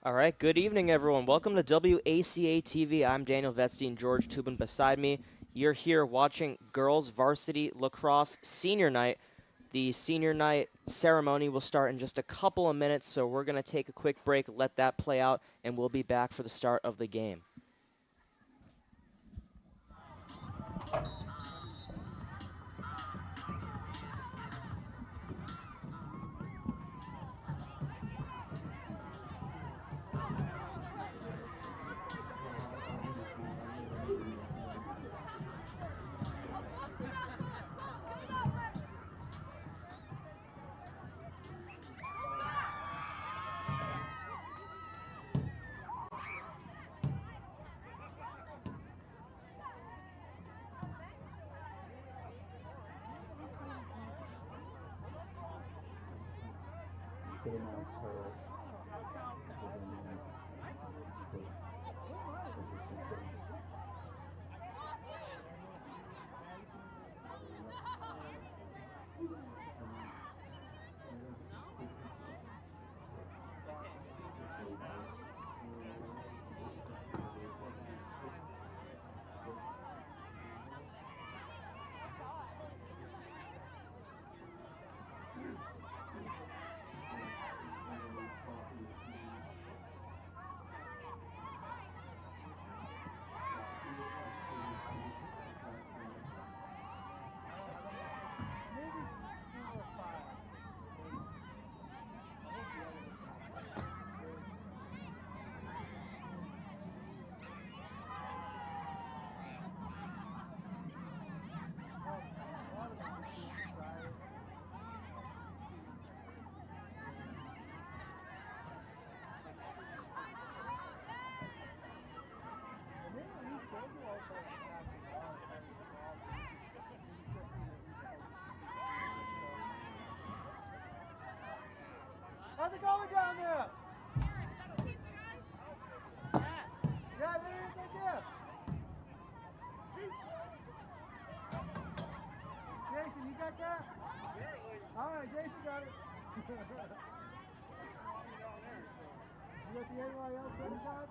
All right, good evening, everyone. Welcome to WACA-TV. I'm Daniel Vetstein, George Tubin beside me. You're here watching Girls Varsity Lacrosse Senior Night. The Senior Night ceremony will start in just a couple of minutes, so we're going to take a quick break, let that play out, and we'll be back for the start of the game. How's it going down there? Yes. Yeah, there is right there. Jason, you got that? All right, Jason got it. You got the AYL 25?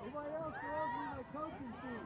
Anybody else, girls, need my coaching team.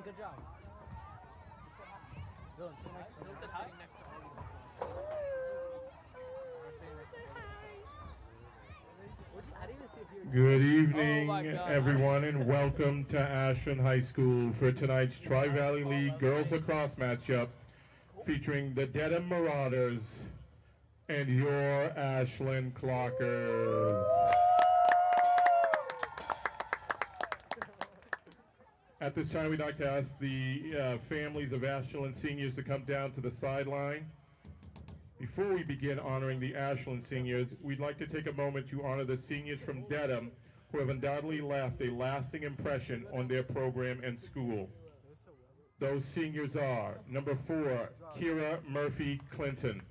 good job. Dylan, sit next to me. Sitting next to all I didn't even see if you were Good evening, Oh my God. everyone, and welcome to Ashland High School for tonight's Tri-Valley League Girls Lacrosse matchup featuring the Dedham Marauders and your Ashland Clockers. At this time, we'd like to ask the families of Ashland seniors to come down to the sideline. Before we begin honoring the Ashland seniors, we'd like to take a moment to honor the seniors from Dedham who have undoubtedly left a lasting impression on their program and school. Those seniors are number 4, Kira Murphy Clinton.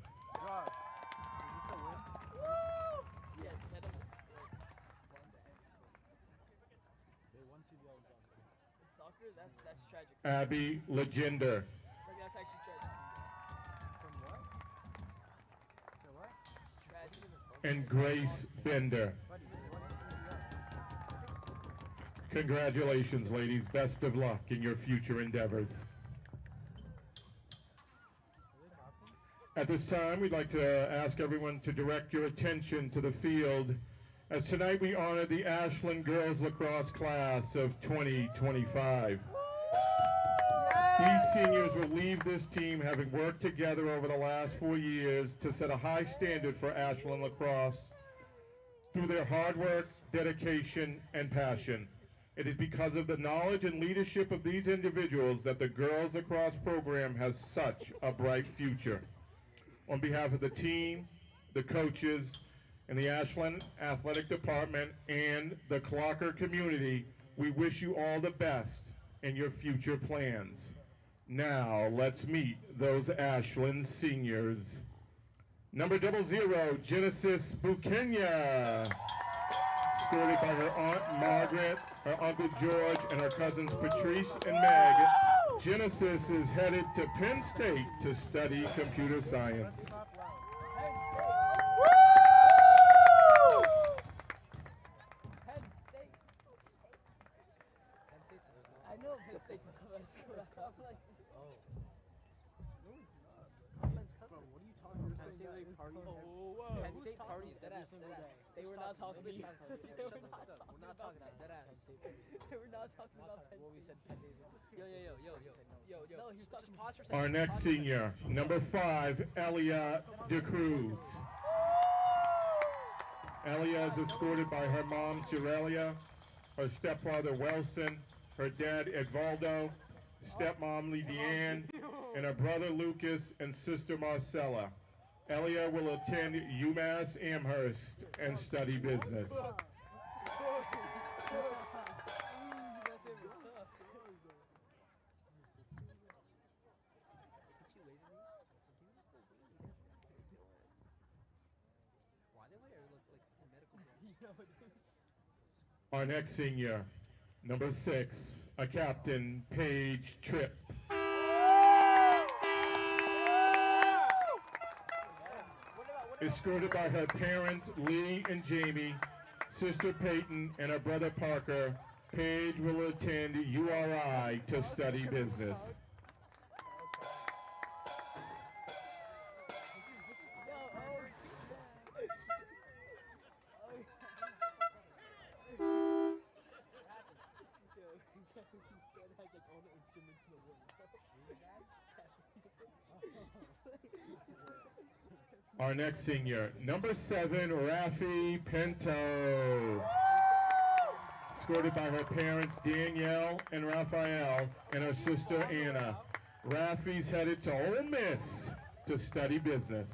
Yes, Dedham. It's soccer? That's tragic. Abby Legender. Like, that's actually tragic. From what? What? It's tragic. And Grace Bender. Buddy, what else did you got? Congratulations, ladies. Best of luck in your future endeavors. At this time, we'd like to ask everyone to direct your attention to the field, as tonight we honor the Ashland Girls Lacrosse class of 2025. These seniors will leave this team having worked together over the last 4 years to set a high standard for Ashland Lacrosse through their hard work, dedication, and passion. It is because of the knowledge and leadership of these individuals that the Girls Lacrosse program has such a bright future. On behalf of the team, the coaches, and the Ashland Athletic Department and the Clocker community, we wish you all the best in your future plans. Now, let's meet those Ashland seniors. Number 00, Genesis Bukenya. Escorted by her Aunt Margaret, her Uncle George, and her cousins Patrice and Meg, Genesis is headed to Penn State to study computer science. Penn State. I know Penn State is my school. That's why I'm like, Penn State League parties. Penn State parties every single day. They were not talking to you. They were not talking about dead ass. They were not talking about Penn State. Well, we said 10 days ago. Yo. No, he was talking pause for a second. Our next senior, number 5, Elia DeCruz. Elia is escorted by her mom, Cirelia, her stepfather, Wilson, her dad, Edvaldo, stepmom, Leanne, and her brother, Lucas, and sister, Marcella. Elia will attend UMass Amherst and study business. Our next senior, number 6, a captain, Paige Tripp. Escorted by her parents, Lee and Jamie, sister Peyton, and her brother Parker, Paige will attend URI to study business. Our next senior, number 7, Rafi Pinto. Escorted by her parents, Danielle and Raphael, and her sister, Anna. Rafi's headed to Ole Miss to study business.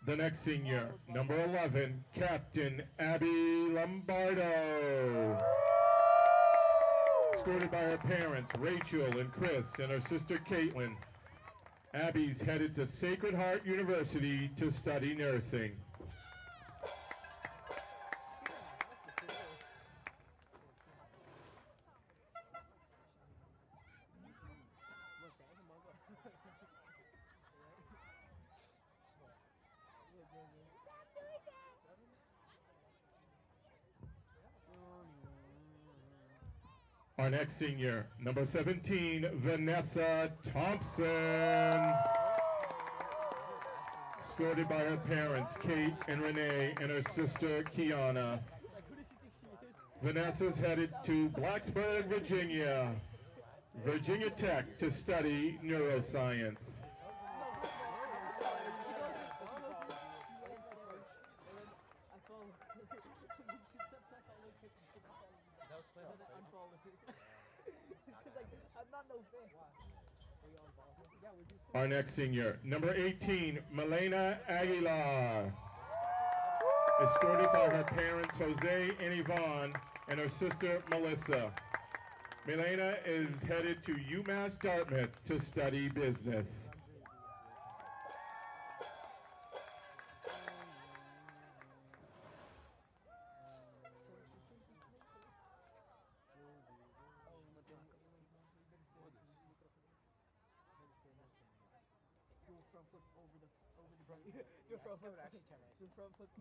The next senior, number 11, Captain Abby Lombardo. Escorted by her parents, Rachel and Chris, and her sister, Caitlin. Abby's headed to Sacred Heart University to study nursing. Our next senior, number 17, Vanessa Thompson. Escorted by her parents, Kate and Renee, and her sister, Kiana. Vanessa's headed to Blacksburg, Virginia Tech, to study neuroscience. Our next senior, number 18, Milena Aguilar. Escorted by her parents, Jose and Yvonne, and her sister, Melissa. Milena is headed to UMass Dartmouth to study business.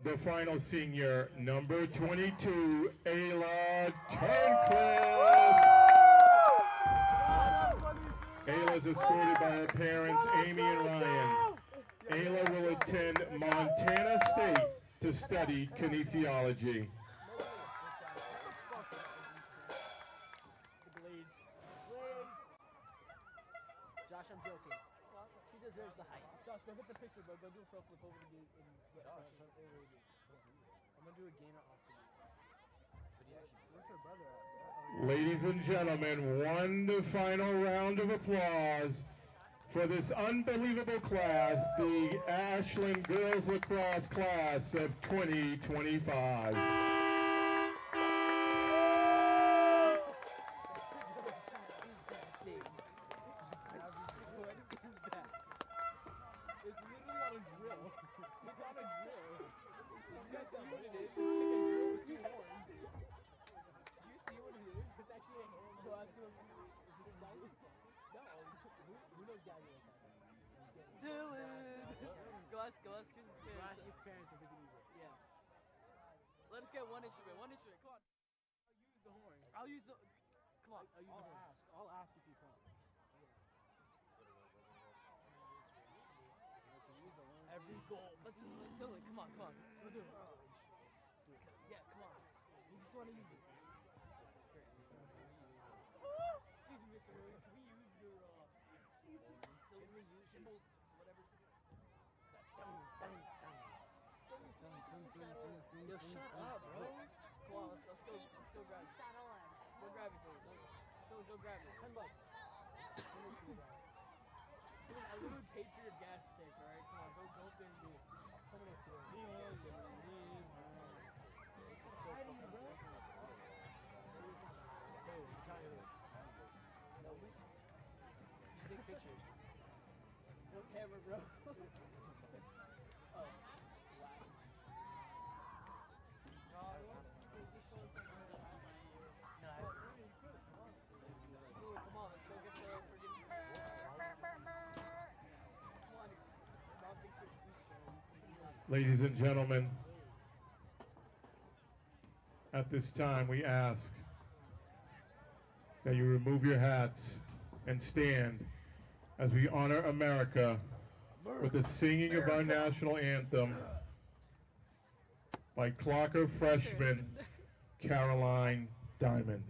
The final senior, number 22, Ayla Turncliffe. Ayla is escorted by her parents, Amy and Ryan. Ayla will attend Montana State to study kinesiology. Josh, I'm joking. She deserves the height. Josh, go get the picture, bro. Go do a front flip over the gate and I'm gonna do a gainer off the gate. Where's her brother at? Ladies and gentlemen, one final round of applause for this unbelievable class, the Ashland Girls Lacrosse class of 2025. Go ask his parents if we can use it. Yeah. Let us get one instrument. Come on. I'll use the horn. I'll use the. Come on. I'll ask if you come. Every goal. Let's do it. Come on. We'll do it. Yeah, come on. We just want to use it. Excuse me, Mr. Rose. Can we use your symbols, whatever? Yo, shut up, bro. Come on, let's go grab it. Go grab it, bro. Go grab it. $10. Dude, I literally paid for your gas tank, alright? Come on, go up there and do it. Come on up here. No, I'm tired of it. No, we take pictures. What camera, bro? Oh. Ladies and gentlemen, at this time we ask that you remove your hats and stand as we honor America with the singing of our national anthem by Clocker freshman Caroline Diamond.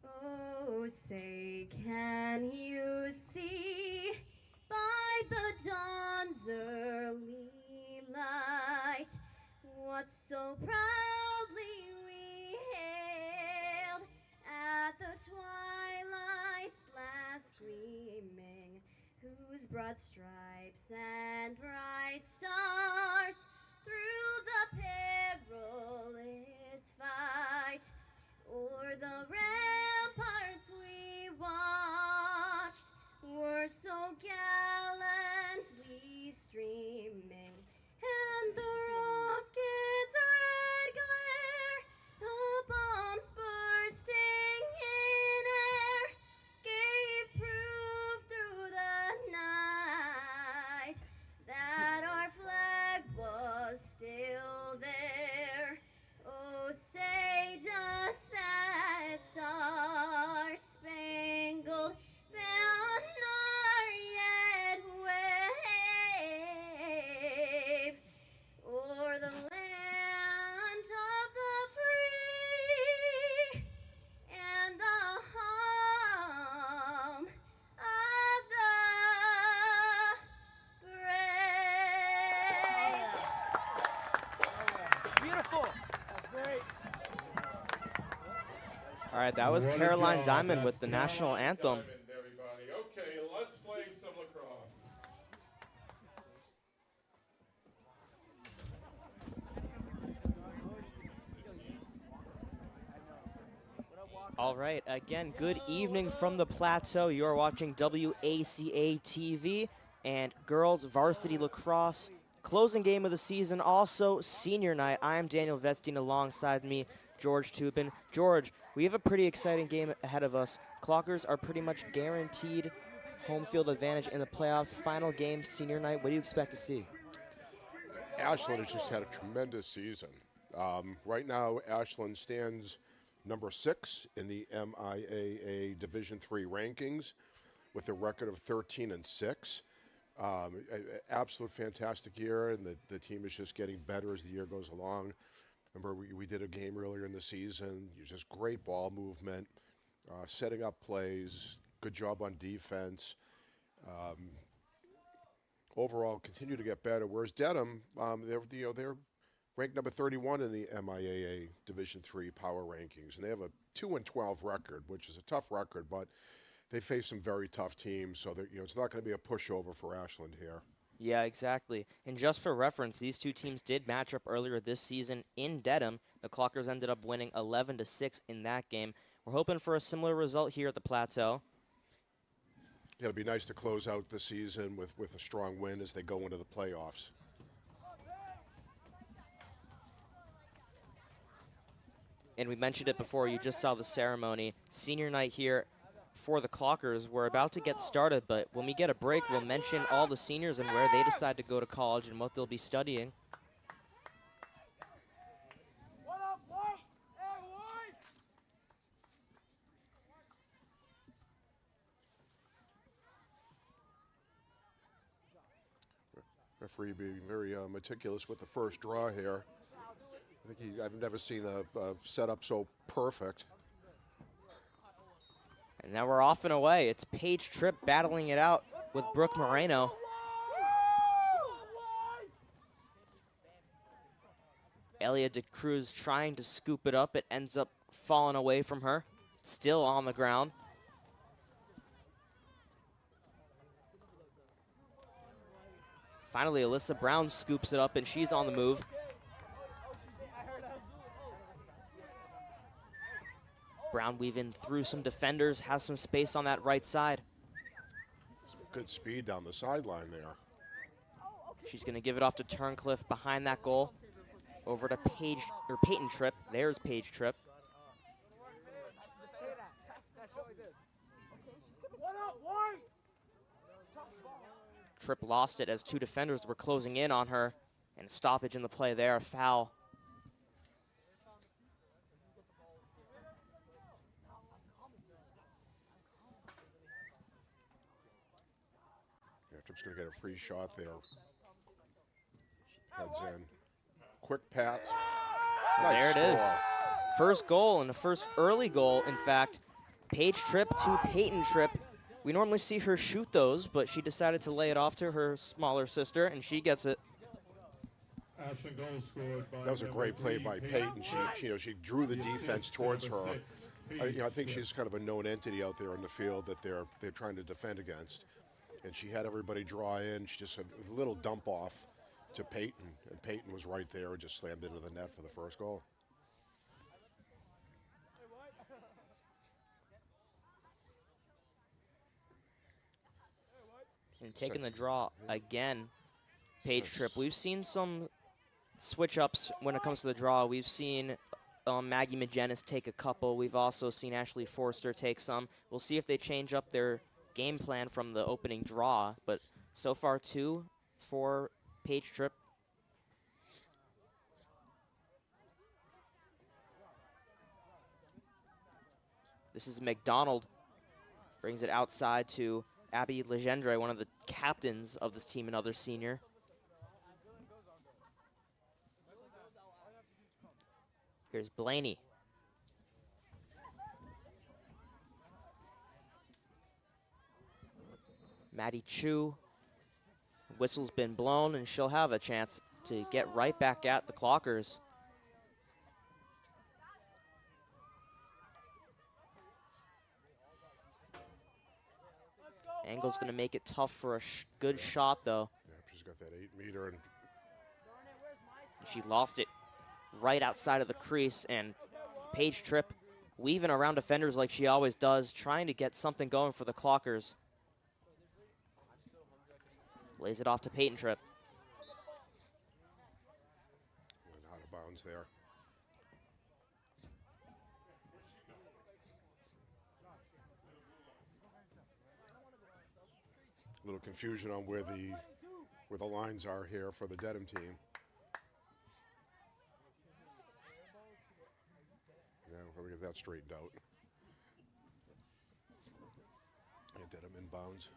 Oh, say, can you see by the dawn's early light what so proudly we hailed at the twilight's last gleaming, whose broad stripes and bright stars through the perilous fight o'er the ramparts we watched were so gallantly streaming, and the rocket's red glare, the bombs bursting in air, gave proof through the night that our flag was still there. Oh, say does right, that was What a Caroline job. Diamond That's with the national Caroline anthem. Diamond, everybody. Okay, let's play some lacrosse. All right, again, good evening from the Plateau. You are watching WACA-TV and Girls Varsity Lacrosse. Closing game of the season, also senior night. I am Daniel Vetstein, alongside me, George Tubin. George, we have a pretty exciting game ahead of us. Clockers are pretty much guaranteed home field advantage in the playoffs. Final game, senior night. What do you expect to see? Ashland has just had a tremendous season. Right now, Ashland stands number 6 in the MIAA Division III rankings with a record of 13-6. Absolute fantastic year, and the team is just getting better as the year goes along. Remember, we did a game earlier in the season. Just great ball movement, setting up plays, good job on defense. Overall, continue to get better. Whereas Dedham, they're ranked number 31 in the MIAA Division III power rankings, and they have a 2-12 record, which is a tough record, but they face some very tough teams, so it's not going to be a pushover for Ashland here. Yeah, exactly. And just for reference, these two teams did match up earlier this season in Dedham. The Clockers ended up winning 11-6 in that game. We're hoping for a similar result here at the Plateau. Yeah, it'd be nice to close out the season with a strong win as they go into the playoffs. And we mentioned it before, you just saw the ceremony. Senior night here for the Clockers. We're about to get started, but when we get a break, we'll mention all the seniors and where they decide to go to college and what they'll be studying. What up, White? Hey, White! Referee being very meticulous with the first draw here. I've never seen a setup so perfect. And now we're off and away. It's Paige Tripp battling it out with Brooke Moreno. Elia De Cruz trying to scoop it up. It ends up falling away from her. Still on the ground. Finally, Alyssa Brown scoops it up, and she's on the move. Brown weaving through some defenders, has some space on that right side. Some good speed down the sideline there. She's going to give it off to Turncliffe behind that goal. Over to Peyton Tripp. There's Paige Tripp. Tripp lost it as two defenders were closing in on her. And a stoppage in the play there, a foul. Yeah, Tripp's going to get a free shot there. Heads in. Quick pass. Nice There it is. score. First goal, and the first early goal, in fact. Paige Tripp to Peyton Tripp. We normally see her shoot those, but she decided to lay it off to her smaller sister, and she gets it. Ashland goal scored by That was a great play by Peyton. She drew the defense towards her. I think she's kind of a known entity out there in the field that they're trying to defend against. And she had everybody draw in. She just had a little dump off to Peyton, and Peyton was right there and just slammed into the net for the first goal. And taking the draw again, Paige Tripp. We've seen some switch-ups when it comes to the draw. We've seen Maggie McGinnis take a couple. We've also seen Ashley Forster take some. We'll see if they change up their game plan from the opening draw. But so far, 2 for Paige Tripp. This is McDonald. Brings it outside to Abby Legendre, one of the captains of this team, another senior. Here's Blaney. Maddie Chu. Whistle's been blown, and she'll have a chance to get right back at the Clockers. Angle's going to make it tough for a good shot, though. Yeah, she's got that 8-meter, and She lost it right outside of the crease, and Paige Tripp weaving around defenders like she always does, trying to get something going for the Clockers. Lays it off to Peyton Tripp. went out of bounds there. A little confusion on where the lines are here for the Dedham team. Yeah, we'll get that straightened out. And Dedham inbounds.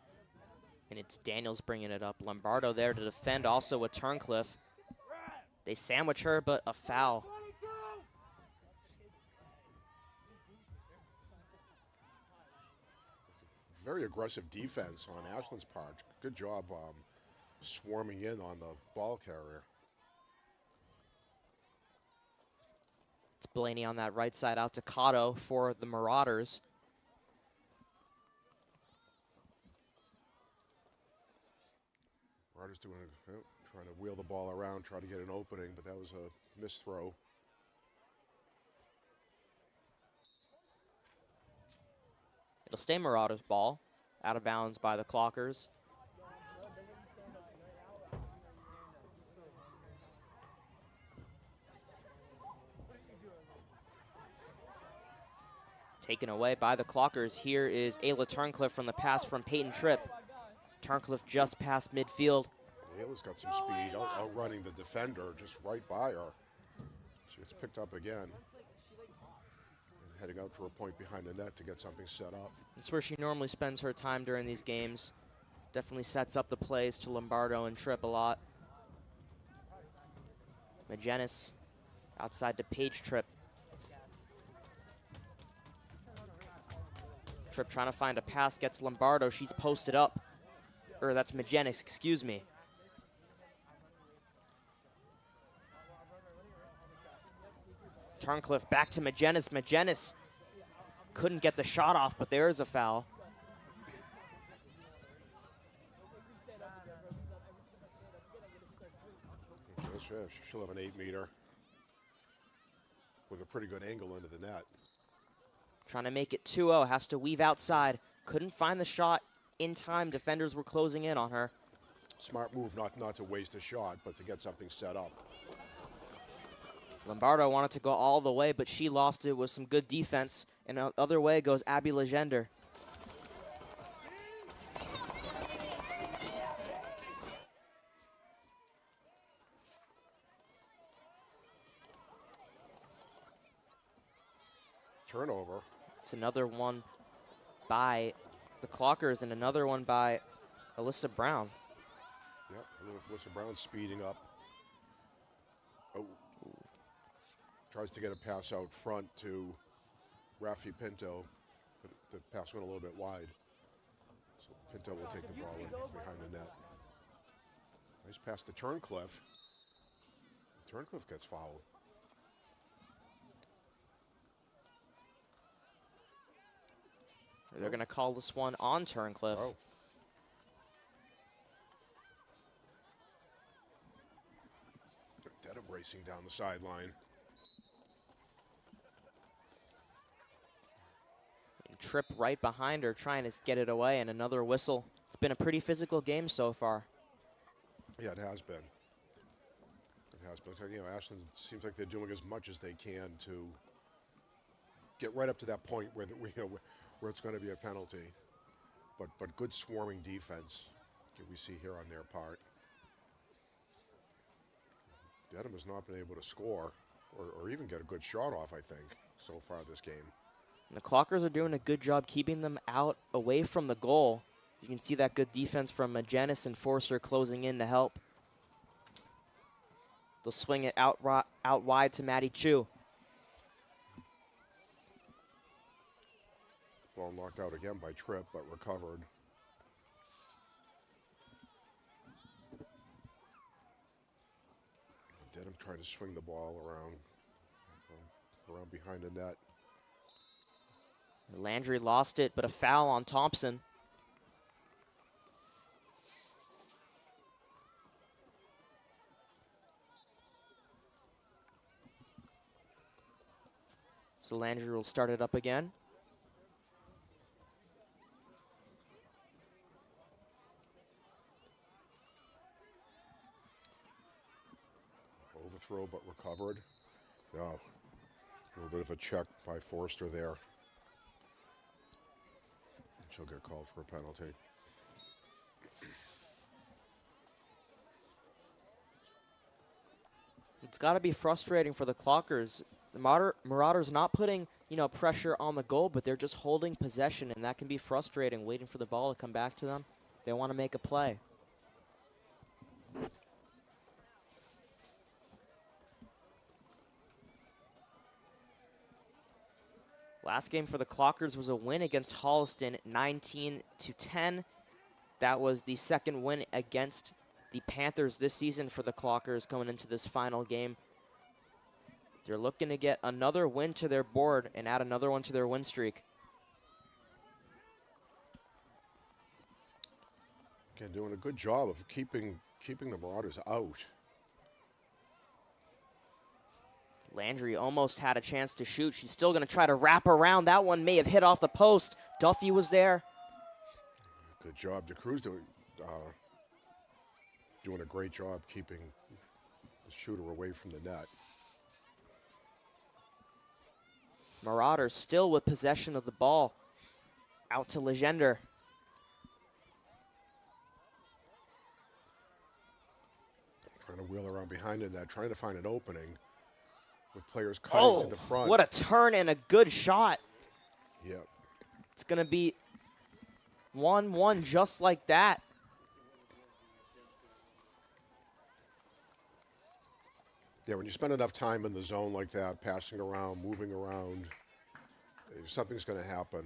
And it's Daniels bringing it up. Lombardo there to defend, also with Turncliffe. They sandwich her, but a foul. Very aggressive defense on Ashland's part. Good job swarming in on the ball carrier. It's Blaney on that right side out to Cotto for the Marauders. Marauders trying to wheel the ball around, try to get an opening, but that was a missed throw. It'll stay Marauders ball, out of bounds by the Clockers. Taken away by the Clockers. Here is Ayla Turncliffe from the pass from Peyton Tripp. Turncliffe just past midfield. Ayla's got some speed, outrunning the defender just right by her. She gets picked up again. And heading out to her point behind the net to get something set up. That's where she normally spends her time during these games. Definitely sets up the plays to Lombardo and Tripp a lot. Magenis outside to Paige Tripp. Tripp trying to find a pass, gets Lombardo. She's posted up. Or that's Magenis, excuse me. Turncliffe back to Magenis. Magenis couldn't get the shot off, but there is a foul. She'll have an 8-meter with a pretty good angle into the net. Trying to make it 2-0, has to weave outside. Couldn't find the shot in time. Defenders were closing in on her. Smart move not to waste a shot, but to get something set up. Lombardo wanted to go all the way, but she lost it with some good defense. And the other way goes Abby Legender. Turnover. It's another one by the Clockers and another one by Alyssa Brown. Yep, Alyssa Brown speeding up. Oh. Tries to get a pass out front to Rafi Pinto. But the pass went a little bit wide. So Pinto will take the ball in behind the net. Nice pass to Turncliffe. Turncliffe gets fouled. They're going to call this one on Turncliffe. Oh. Dedham racing down the sideline. Tripp right behind her, trying to get it away, and another whistle. It's been a pretty physical game so far. Yeah, it has been. It has been. You know, Ashland seems like they're doing as much as they can to get right up to that point where where it's going to be a penalty. But good swarming defense we see here on their part. Dedham has not been able to score or even get a good shot off, I think, so far this game. And the Clockers are doing a good job keeping them out away from the goal. You can see that good defense from Magenis and Forster closing in to help. They'll swing it out wide to Maddie Chu. Ball knocked out again by Tripp, but recovered. Dedham trying to swing the ball around behind the net. Landry lost it, but a foul on Thompson. So Landry will start it up again. Overthrow, but recovered. Yeah, a little bit of a check by Forster there. She'll get called for a penalty. It's got to be frustrating for the Clockers. The Marauders not putting, pressure on the goal, but they're just holding possession, and that can be frustrating, waiting for the ball to come back to them. They want to make a play. Last game for the Clockers was a win against Holliston, 19-10. That was the second win against the Panthers this season for the Clockers coming into this final game. They're looking to get another win to their board and add another one to their win streak. Again, doing a good job of keeping the Marauders out. Landry almost had a chance to shoot. She's still going to try to wrap around. That one may have hit off the post. Duffy was there. Good job. DeCruz doing a great job keeping the shooter away from the net. Marauders still with possession of the ball. Out to Legender. Trying to wheel around behind the net, trying to find an opening with players cutting to the front. What a turn and a good shot. Yep. It's going to be 1-1 just like that. Yeah, when you spend enough time in the zone like that, passing around, moving around, something's going to happen.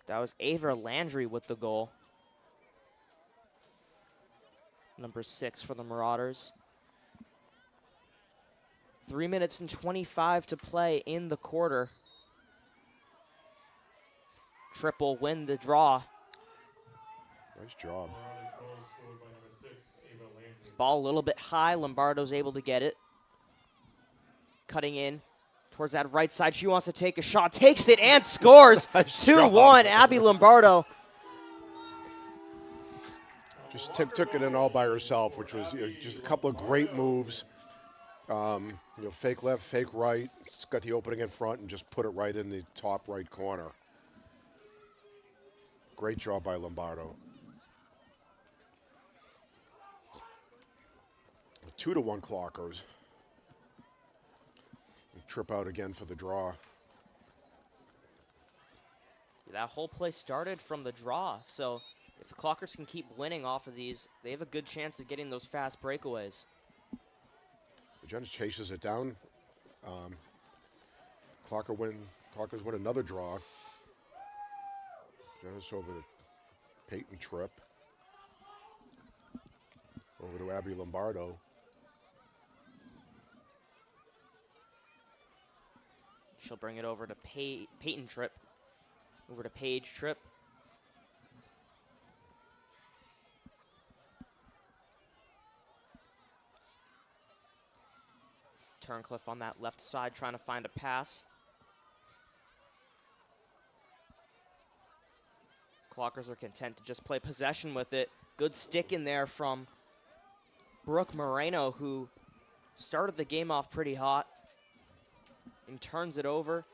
That was Ava Landry with the goal. Number 6 for the Marauders. 3 minutes and 25 to play in the quarter. Triple win the draw. Nice job. Ball a little bit high. Lombardo's able to get it. Cutting in towards that right side. She wants to take a shot. Takes it and scores. Nice 2-1, job. Abby Lombardo. Just took it in all by herself, which was just a couple of great moves. Fake left, fake right. It's got the opening in front and just put it right in the top right corner. Great job by Lombardo. 2-1 Clockers. Trip out again for the draw. That whole play started from the draw, so if the Clockers can keep winning off of these, they have a good chance of getting those fast breakaways. Jenna chases it down. Clockers win another draw. Jenna's over to Peyton Tripp. Over to Abby Lombardo. She'll bring it over to Peyton Tripp. Over to Paige Tripp. Turncliffe on that left side trying to find a pass. Clockers are content to just play possession with it. Good stick in there from Brooke Moreno, who started the game off pretty hot and turns it over.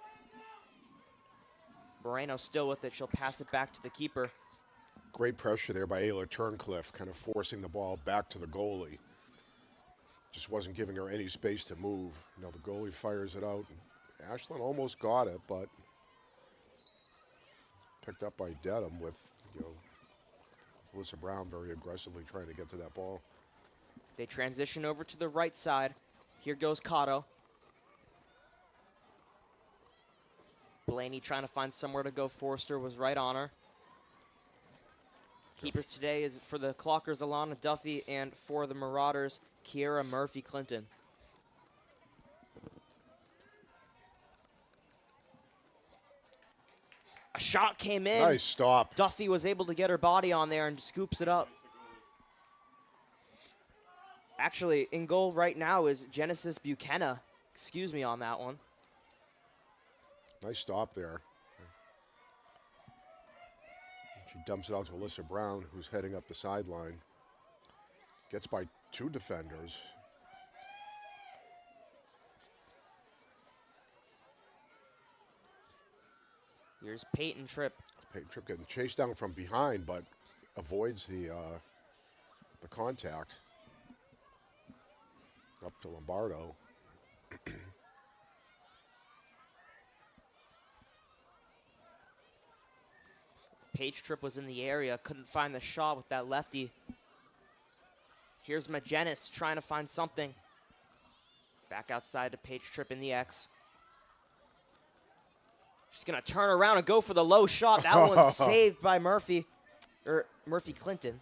Moreno still with it. She'll pass it back to the keeper. Great pressure there by Ayla Turncliffe, kind of forcing the ball back to the goalie. Just wasn't giving her any space to move. Now the goalie fires it out. Ashland almost got it, but picked up by Dedham with, Alyssa Brown very aggressively trying to get to that ball. They transition over to the right side. Here goes Cotto. Blaney trying to find somewhere to go. Forster was right on her. Keepers today is for the Clockers, Alana Duffy, and for the Marauders, Kiera Murphy-Clinton. A shot came in. Nice stop. Duffy was able to get her body on there and scoops it up. Actually, in goal right now is Genesis Buchanan. Excuse me on that one. Nice stop there. She dumps it out to Alyssa Brown, who's heading up the sideline. Gets by 2 defenders. Here's Peyton Tripp. Peyton Tripp getting chased down from behind, but avoids the contact. Up to Lombardo. Paige Tripp was in the area, couldn't find the shot with that lefty. Here's Magenis trying to find something. Back outside to Paige Tripp in the X. She's gonna turn around and go for the low shot. That one's saved by Murphy Clinton.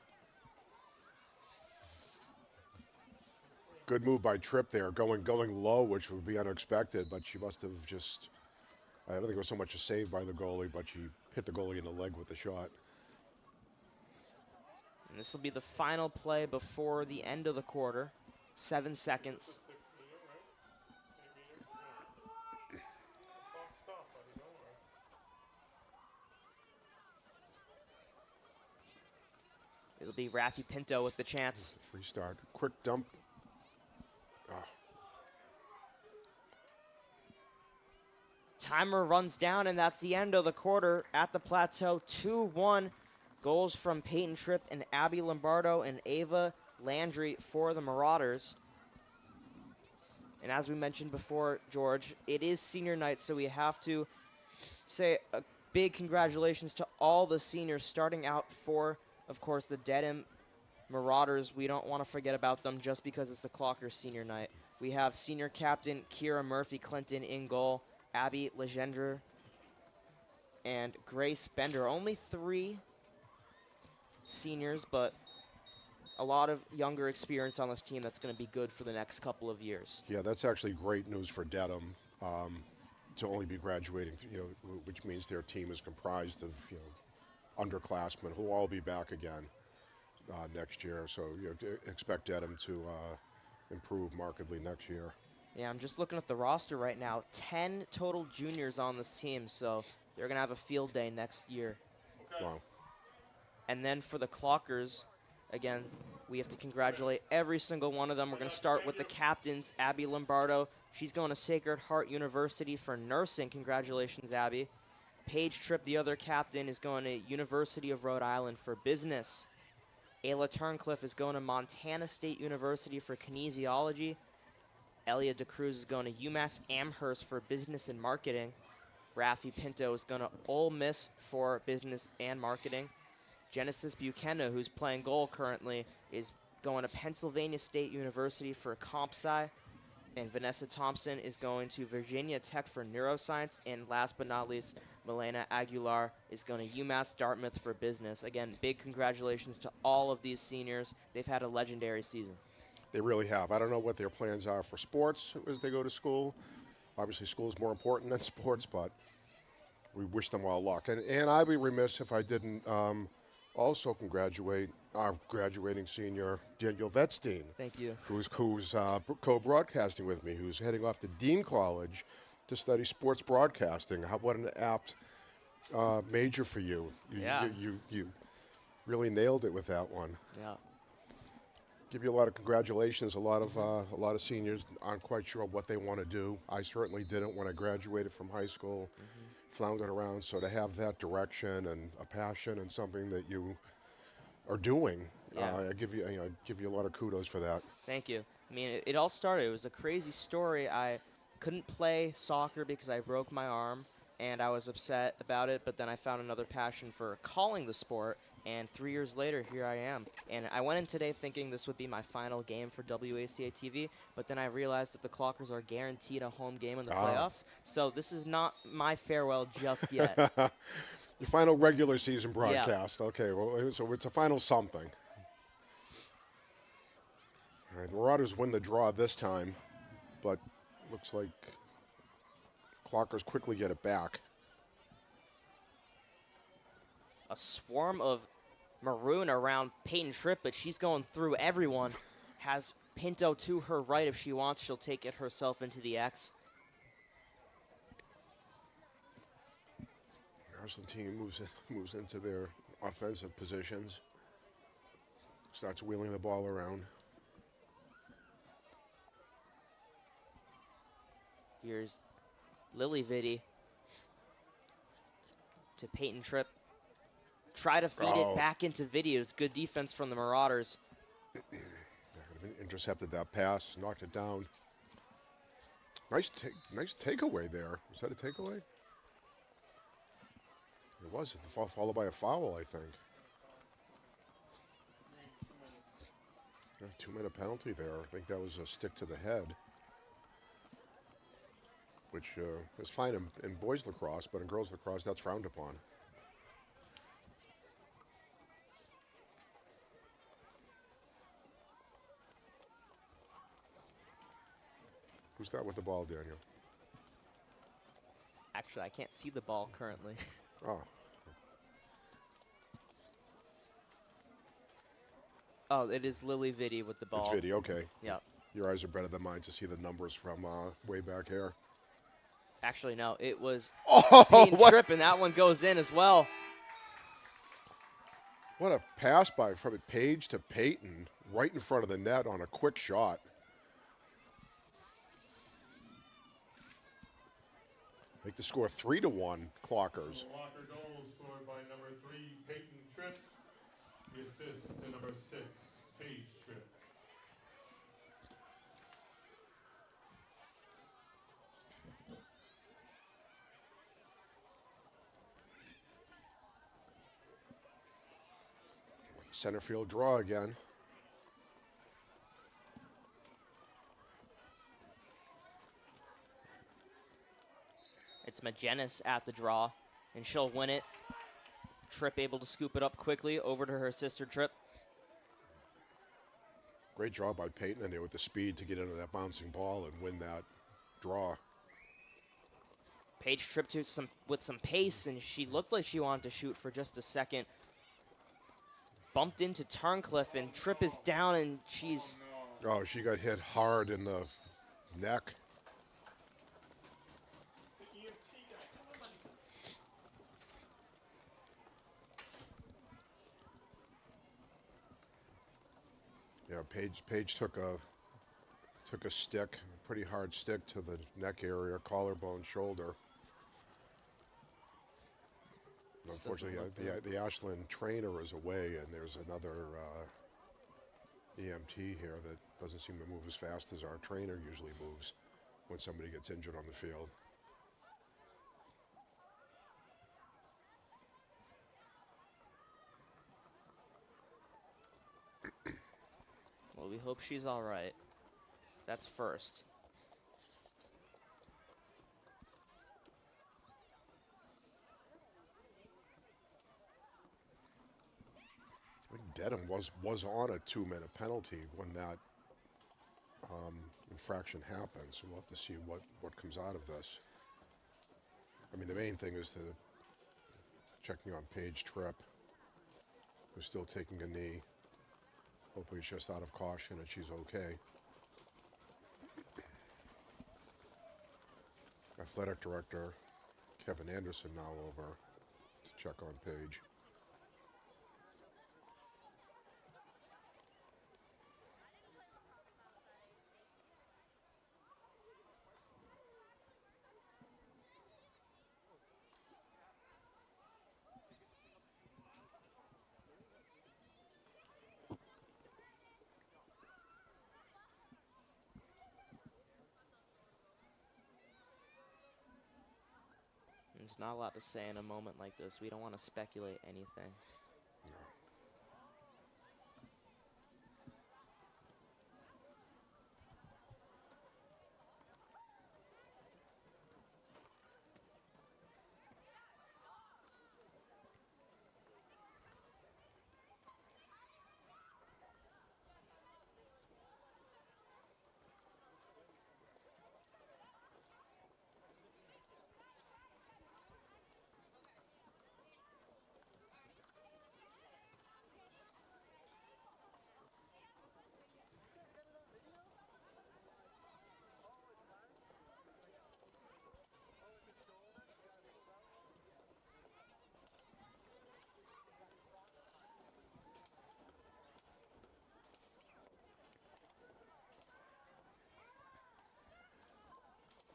Good move by Tripp there, going low, which would be unexpected, but she must have just, I don't think it was so much a save by the goalie, but she hit the goalie in the leg with the shot. And this will be the final play before the end of the quarter. 7 seconds. It'll be Rafi Pinto with the chance. Free start. Quick dump. Timer runs down, and that's the end of the quarter at the Plateau. 2-1. Goals from Peyton Tripp and Abby Lombardo and Ava Landry for the Marauders. And as we mentioned before, George, it is senior night, so we have to say a big congratulations to all the seniors starting out for, of course, the Dedham Marauders. We don't want to forget about them just because it's the Clocker senior night. We have senior captain Kira Murphy Clinton in goal, Abby Legendre, and Grace Bender. Only 3 seniors, but a lot of younger experience on this team that's going to be good for the next couple of years. Yeah, that's actually great news for Dedham to only be graduating, which means their team is comprised of, underclassmen who will all be back again next year. So expect Dedham to improve markedly next year. Yeah, I'm just looking at the roster right now. 10 total juniors on this team, so they're going to have a field day next year. Wow. And then for the Clockers, again, we have to congratulate every single one of them. We're going to start with the captains, Abby Lombardo. She's going to Sacred Heart University for nursing. Congratulations, Abby. Paige Tripp, the other captain, is going to University of Rhode Island for business. Ayla Turncliffe is going to Montana State University for kinesiology. Elia DeCruz is going to UMass Amherst for business and marketing. Rafi Pinto is going to Ole Miss for business and marketing. Genesis Buchanan, who's playing goal currently, is going to Pennsylvania State University for comp sci. And Vanessa Thompson is going to Virginia Tech for neuroscience. And last but not least, Milena Aguilar is going to UMass Dartmouth for business. Again, big congratulations to all of these seniors. They've had a legendary season. They really have. I don't know what their plans are for sports as they go to school. Obviously, school is more important than sports, but we wish them all luck. And I'd be remiss if I didn't also congratulate our graduating senior, Daniel Vetstein. Thank you. Who's co-broadcasting with me, who's heading off to Dean College to study sports broadcasting. What an apt major for you. You really nailed it with that one. Yeah. Give you a lot of congratulations. A lot of seniors aren't quite sure what they want to do. I certainly didn't when I graduated from high school. Floundered around. So to have that direction and a passion and something that you are doing, I give you a lot of kudos for that. Thank you. I mean, it all started. It was a crazy story. I couldn't play soccer because I broke my arm, and I was upset about it. But then I found another passion for calling the sport. And 3 years later, here I am. And I went in today thinking this would be my final game for WACA-TV, but then I realized that the Clockers are guaranteed a home game in the playoffs. So this is not my farewell just yet. Your final regular season broadcast. Yeah. Okay, well, so it's a final something. All right, the Marauders win the draw this time, but looks like Clockers quickly get it back. a swarm of maroon around Peyton Tripp, but she's going through everyone. Has Pinto to her right. If she wants, she'll take it herself into the X. The Ashland team moves into their offensive positions. Starts wheeling the ball around. Here's Lily Vitti to Peyton Tripp. Try to feed it back into Vitti. It's good defense from the Marauders. Intercepted that pass, knocked it down. Nice takeaway there. Was that a takeaway? It was, followed by a foul, I think. 2-minute penalty there. I think that was a stick to the head, which is fine in boys lacrosse, but in girls lacrosse, that's frowned upon. Who's that with the ball, Daniel? Actually, I can't see the ball currently. Oh. Oh, it is Lily Vitti with the ball. It's Vitti, okay. Yep. Your eyes are better than mine to see the numbers from way back here. Actually, no, it was Oh, Peyton Tripp, and that one goes in as well. What a pass from Paige to Peyton, right in front of the net on a quick shot. Make the score 3-1, Clockers. Walker goal scored by number 3, Peyton Tripp. The assist to number 6, Paige Tripp. With the center field draw again. It's Magenis at the draw, and she'll win it. Tripp able to scoop it up quickly over to her sister Tripp. Great draw by Peyton in there with the speed to get into that bouncing ball and win that draw. Paige Tripp with some pace, and she looked like she wanted to shoot for just a second. Bumped into Turncliffe, and Tripp is down, and she's... Oh, she got hit hard in the neck. Yeah, Paige took a stick, a pretty hard stick to the neck area, collarbone, shoulder. Unfortunately, the Ashland trainer is away, and there's another EMT here that doesn't seem to move as fast as our trainer usually moves when somebody gets injured on the field. Well, we hope she's all right. That's first. I think Dedham was on a 2-minute penalty when that infraction happened, so we'll have to see what comes out of this. I mean, the main thing is checking on Paige Tripp, who's still taking a knee. Hopefully it's just out of caution and she's okay. Athletic director Kevin Anderson now over to check on Paige. There's not a lot to say in a moment like this. We don't want to speculate anything.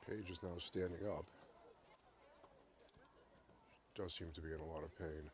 Paige is now standing up. Does seem to be in a lot of pain.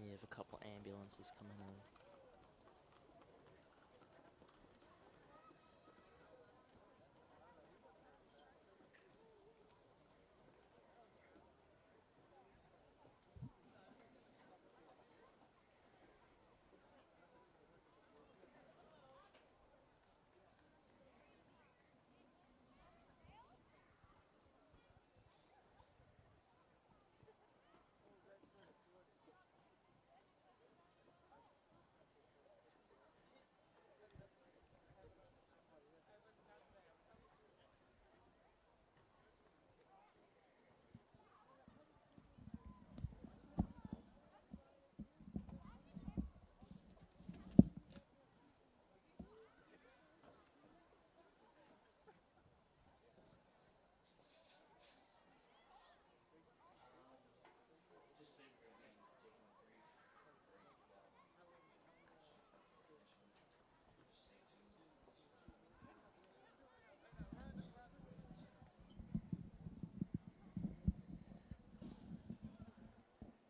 We have a couple ambulances coming in.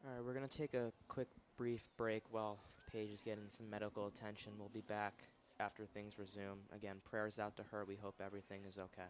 All right, we're going to take a quick, brief break while Paige is getting some medical attention. We'll be back after things resume. Again, prayers out to her. We hope everything is okay.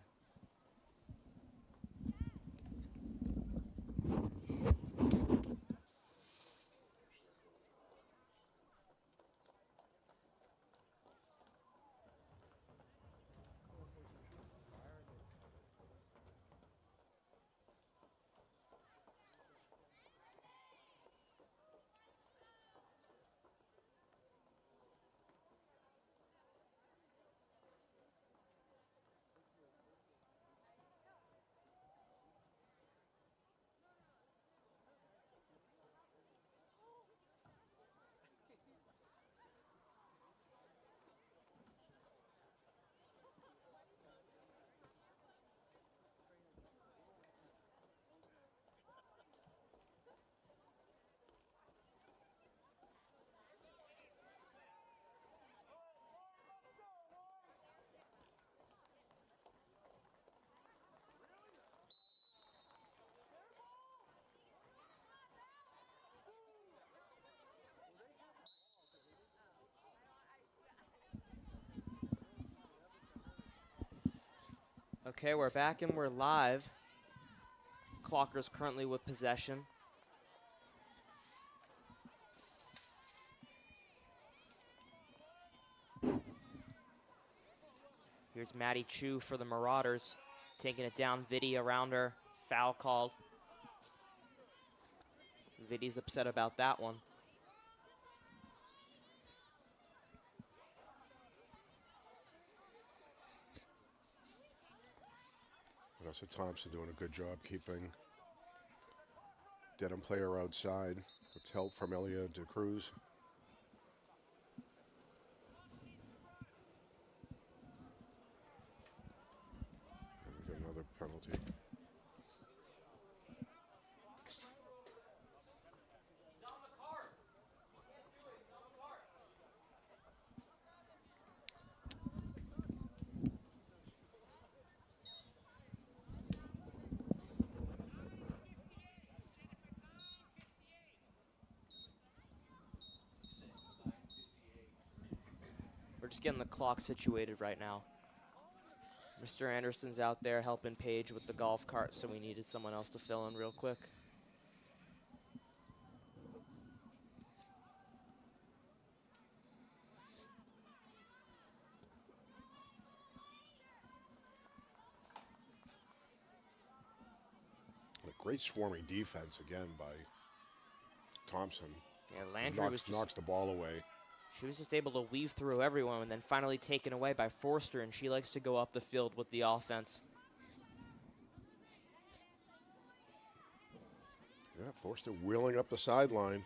Okay, we're back and we're live. Clocker's currently with possession. Here's Maddie Chu for the Marauders, taking it down. Vitti around her, foul called. Vitti's upset about that one. Vanessa Thompson doing a good job keeping Dedham player outside. With help from Elia De Cruz. And we get another penalty. We're just getting the clock situated right now. Mr. Anderson's out there helping Paige with the golf cart, so we needed someone else to fill in real quick. A great swarming defense again by Thompson. Yeah, Landry knocks the ball away. She was just able to weave through everyone and then finally taken away by Forster, and she likes to go up the field with the offense. Yeah, Forster wheeling up the sideline.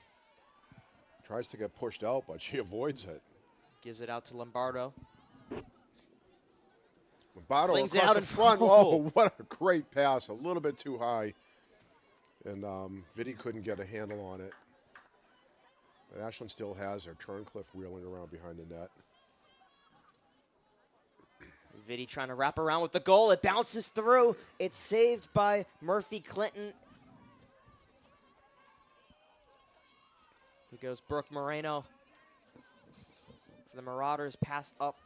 Tries to get pushed out, but she avoids it. Gives it out to Lombardo. Lombardo Flings it across out the in front. front. Oh, what a great pass. A little bit too high. And Vitti couldn't get a handle on it. But Ashland still has her. Turncliffe wheeling around behind the net. Vitti trying to wrap around with the goal. It bounces through. It's saved by Murphy Clinton. Here goes Brooke Moreno. For the Marauders, pass up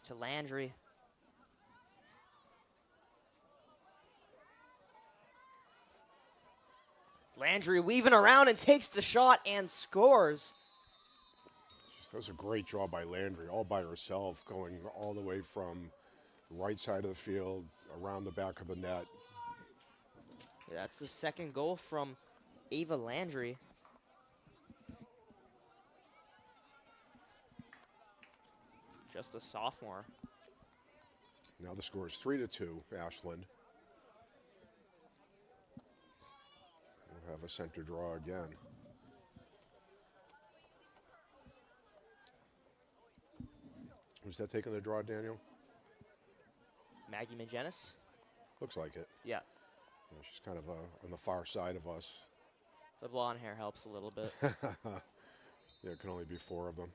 to Landry. Landry weaving around and takes the shot and scores. That was a great draw by Landry, all by herself, going all the way from the right side of the field, around the back of the net. Yeah, that's the second goal from Ava Landry. Just a sophomore. Now the score is 3-2, Ashland. We'll have a center draw again. Who's that taking the draw, Daniel? Maggie McGinnis? Looks like it. Yeah. Yeah, she's kind of on the far side of us. The blonde hair helps a little bit. Yeah, it can only be 4 of them.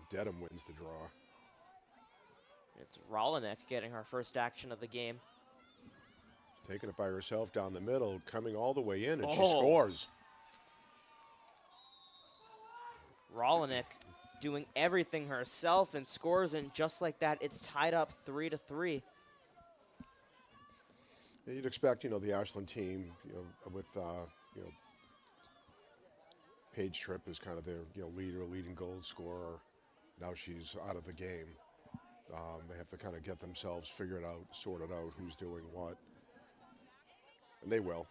Dedham wins the draw. It's Rolinek getting her first action of the game. Taking it by herself down the middle, coming all the way in, and she Oh. scores. Rolinek doing everything herself and scores, and just like that, it's tied up 3-3. Yeah, you'd expect, the Ashland team, with, Paige Tripp is kind of their, leading goal scorer. Now she's out of the game. They have to kind of get themselves figured out, sorted out, who's doing what. And they will.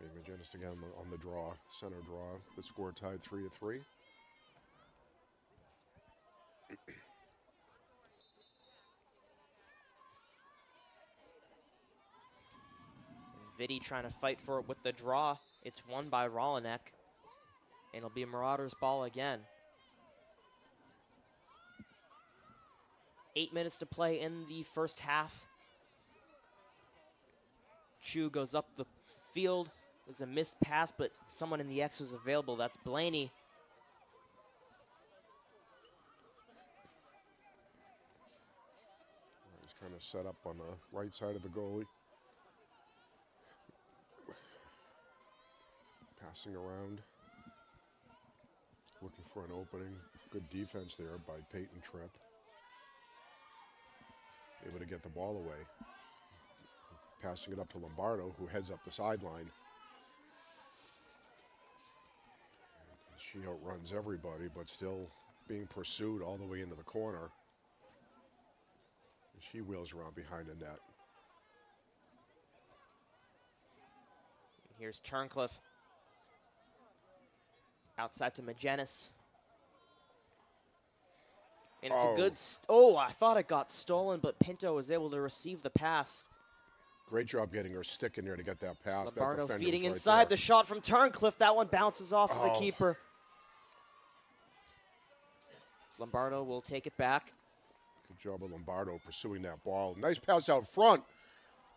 McGinnis again on the draw, center draw. The score tied 3-3. Vitti trying to fight for it with the draw. It's won by Rolinek. And it'll be Marauders' ball again. 8 minutes to play in the first half. Chu goes up the field. There's a missed pass, but someone in the X was available. That's Blaney. He's trying to set up on the right side of the goalie. Passing around. Looking for an opening. Good defense there by Peyton Tripp. Able to get the ball away. Passing it up to Lombardo, who heads up the sideline. She outruns everybody, but still being pursued all the way into the corner. And she wheels around behind the net. Here's Turncliffe. Outside to McGinnis. And it's a good... I thought it got stolen, but Pinto was able to receive the pass. Great job getting her stick in there to get that pass. Lombardo that feeding right inside. there. The shot from Turncliffe. That one bounces off of the keeper. Lombardo will take it back. Good job of Lombardo pursuing that ball. Nice pass out front.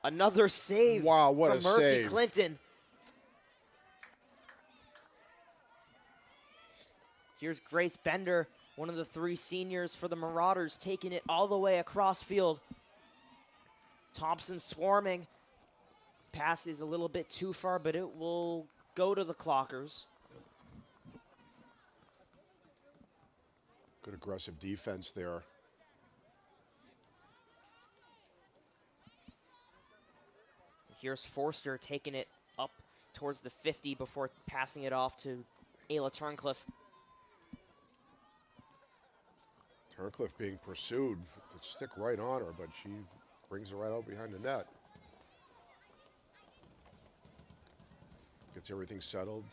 Another save. Wow, what from a Murphy save. Clinton. Here's Grace Bender, one of the 3 seniors for the Marauders, taking it all the way across field. Thompson swarming. pass is a little bit too far, but it will go to the Clockers. Good aggressive defense there. Here's Forster taking it up towards the 50 before passing it off to Ayla Turncliffe. Turncliffe being pursued. Could stick right on her, but she brings it right out behind the net. Gets everything settled.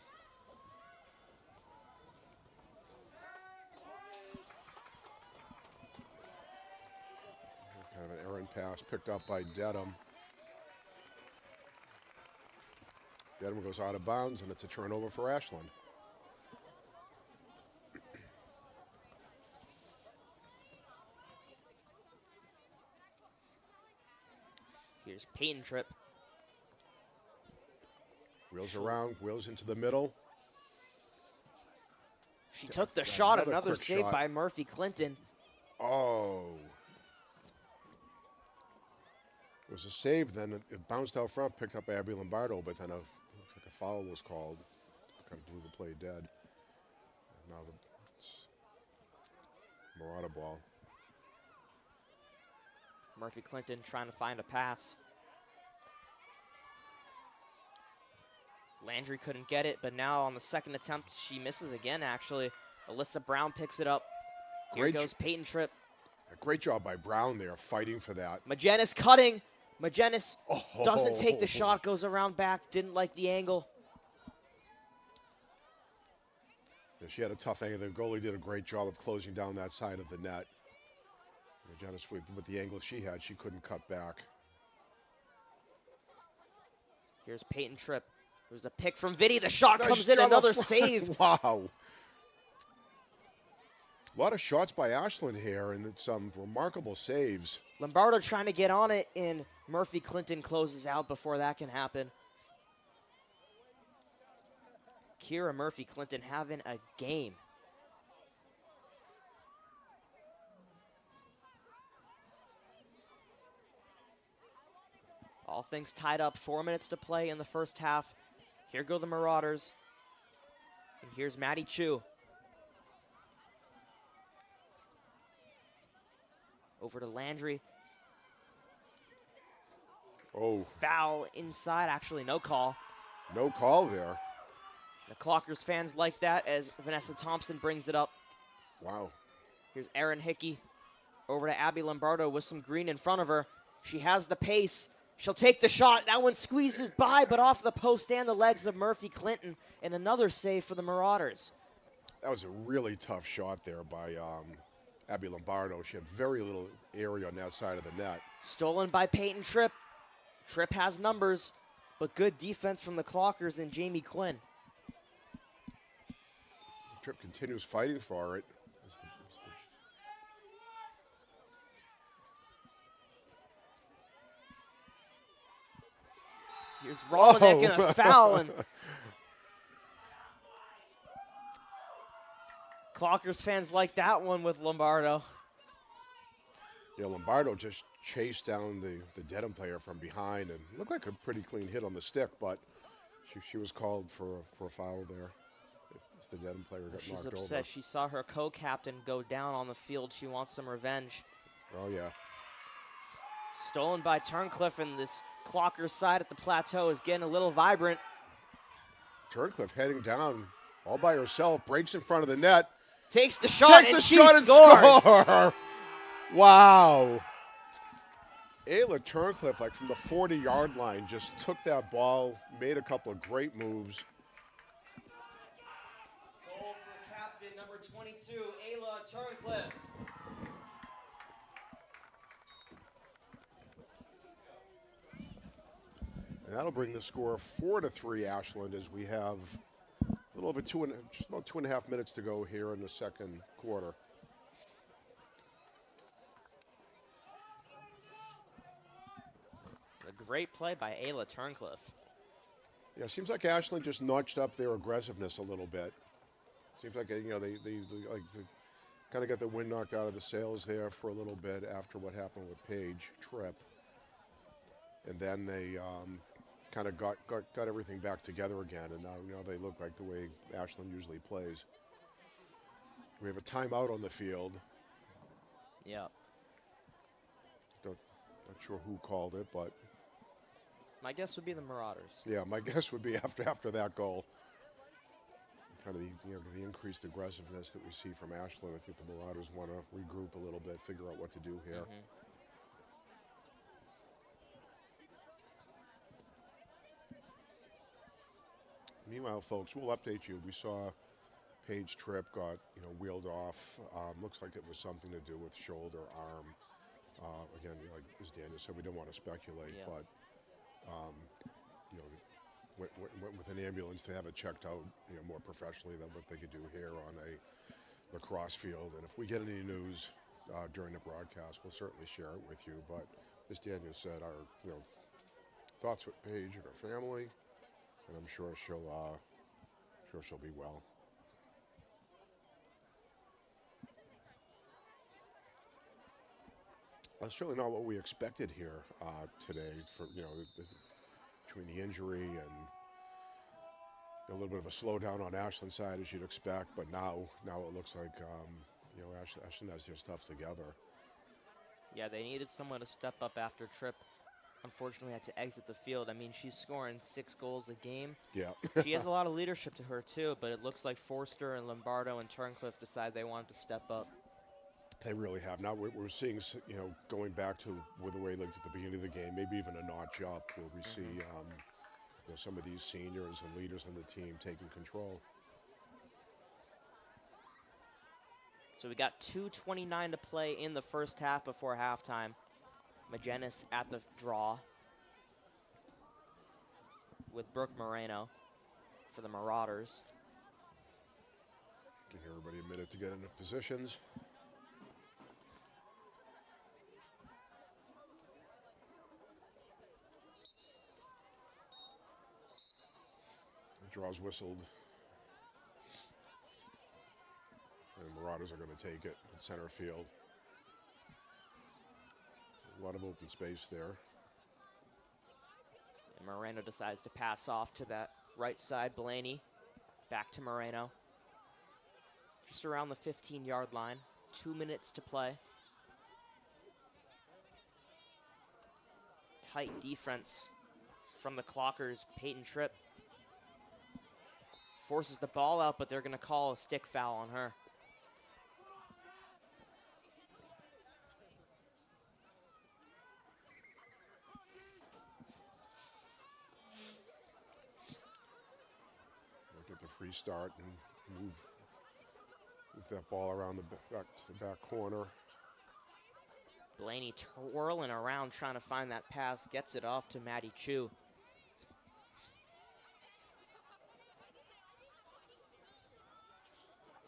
Kind of an errant pass picked up by Dedham. Dedham goes out of bounds, and it's a turnover for Ashland. Here's Peyton Tripp. Wheels around, wheels into the middle. She took the shot, another another quick save shot. by Murphy Clinton. Oh. It was a save, then it bounced out front, picked up Abby Lombardo, but then looks like a foul was called. Kind of blew the play dead. And now it's Marauder ball. Murphy Clinton trying to find a pass. Landry couldn't get it, but now on the second attempt, she misses again, actually. Alyssa Brown picks it up. Here goes Peyton Tripp. A great job by Brown there, fighting for that. Magenis cutting. Magenis doesn't take the shot, goes around back, didn't like the angle. Yeah, she had a tough angle. The goalie did a great job of closing down that side of the net. Magenis, with the angle she had, she couldn't cut back. Here's Peyton Tripp. There's a pick from Vitti. The shot Nice comes in, job up another front. save. Wow. A lot of shots by Ashland here, and it's some remarkable saves. Lombardo trying to get on it, and Murphy Clinton closes out before that can happen. Kira Murphy Clinton having a game. All things tied up, 4 minutes to play in the first half. Here go the Marauders. And here's Maddie Chu. Over to Landry. Oh, Foul inside, actually no call. no call there. The Clockers fans like that as Vanessa Thompson brings it up. Wow. Here's Erin Hickey over to Abby Lombardo with some green in front of her. She has the pace. She'll take the shot. That one squeezes by, but off the post and the legs of Murphy Clinton. And another save for the Marauders. That was a really tough shot there by Abby Lombardo. She had very little area on that side of the net. Stolen by Peyton Tripp. Tripp has numbers, but good defense from the Clockers and Jamie Quinn. Tripp continues fighting for it. Here's Rolonek in a foul, and Clockers fans like that one with Lombardo. Yeah, Lombardo just chased down the Dedham player from behind and looked like a pretty clean hit on the stick, but she was called for a foul there. As the Dedham player got She's knocked upset. over. She saw her co-captain go down on the field. She wants some revenge. Oh, yeah. Stolen by Turncliffe, and this Clockers side at the plateau is getting a little vibrant. Turncliffe heading down all by herself, breaks in front of the net. Takes the shot, Takes and the she shot and scores. score. Wow. Ayla Turncliffe, like from the 40-yard line, just took that ball, made a couple of great moves. Goal for captain number 22, Ayla Turncliffe. And that'll bring the score 4-3 Ashland as we have a little over just about 2.5 minutes to go here in the second quarter. A great play by Ayla Turncliffe. Yeah, it seems like Ashland just notched up their aggressiveness a little bit. Seems like they kind of got the wind knocked out of the sails there for a little bit after what happened with Paige Tripp, and then they kind of got everything back together again, and now they look like the way Ashland usually plays. We have a timeout on the field. Yeah. Not sure who called it, but My guess would be the Marauders. yeah, my guess would be after that goal. Kind of the increased aggressiveness that we see from Ashland. I think the Marauders want to regroup a little bit, figure out what to do here. Meanwhile, folks, we'll update you. We saw Paige Tripp got wheeled off. Looks like it was something to do with shoulder, arm. Again, like as Daniel said, we don't want to speculate, but went with an ambulance to have it checked out, more professionally than what they could do here on a lacrosse field. And if we get any news during the broadcast, we'll certainly share it with you. But as Daniel said, our thoughts with Paige and her family, and I'm sure she'll be well. That's certainly not what we expected here today. For between the injury and a little bit of a slowdown on Ashland's side, as you'd expect, but now it looks like Ashland has their stuff together. Yeah, they needed someone to step up after Tripp. Unfortunately, had to exit the field. I mean, she's scoring 6 goals a game. Yeah. She has a lot of leadership to her too, but it looks like Forster and Lombardo and Turncliffe decided they wanted to step up. They really have. Now we're seeing, going back to the way they looked at the beginning of the game, maybe even a notch up, where we see, some of these seniors and leaders on the team taking control. So we got 2:29 to play in the first half before halftime. Magennis at the draw with Brooke Moreno for the Marauders. Give everybody a minute to get into positions. Draws whistled. And the Marauders are going to take it in center field. A lot of open space there. And Moreno decides to pass off to that right side. Blaney back to Moreno. Just around the 15-yard line. 2 minutes to play. Tight defense from the Clockers. Peyton Tripp forces the ball out, but they're going to call a stick foul on her. Look at the free start and move that ball around the back corner. Blaney twirling around trying to find that pass, gets it off to Maddie Chu.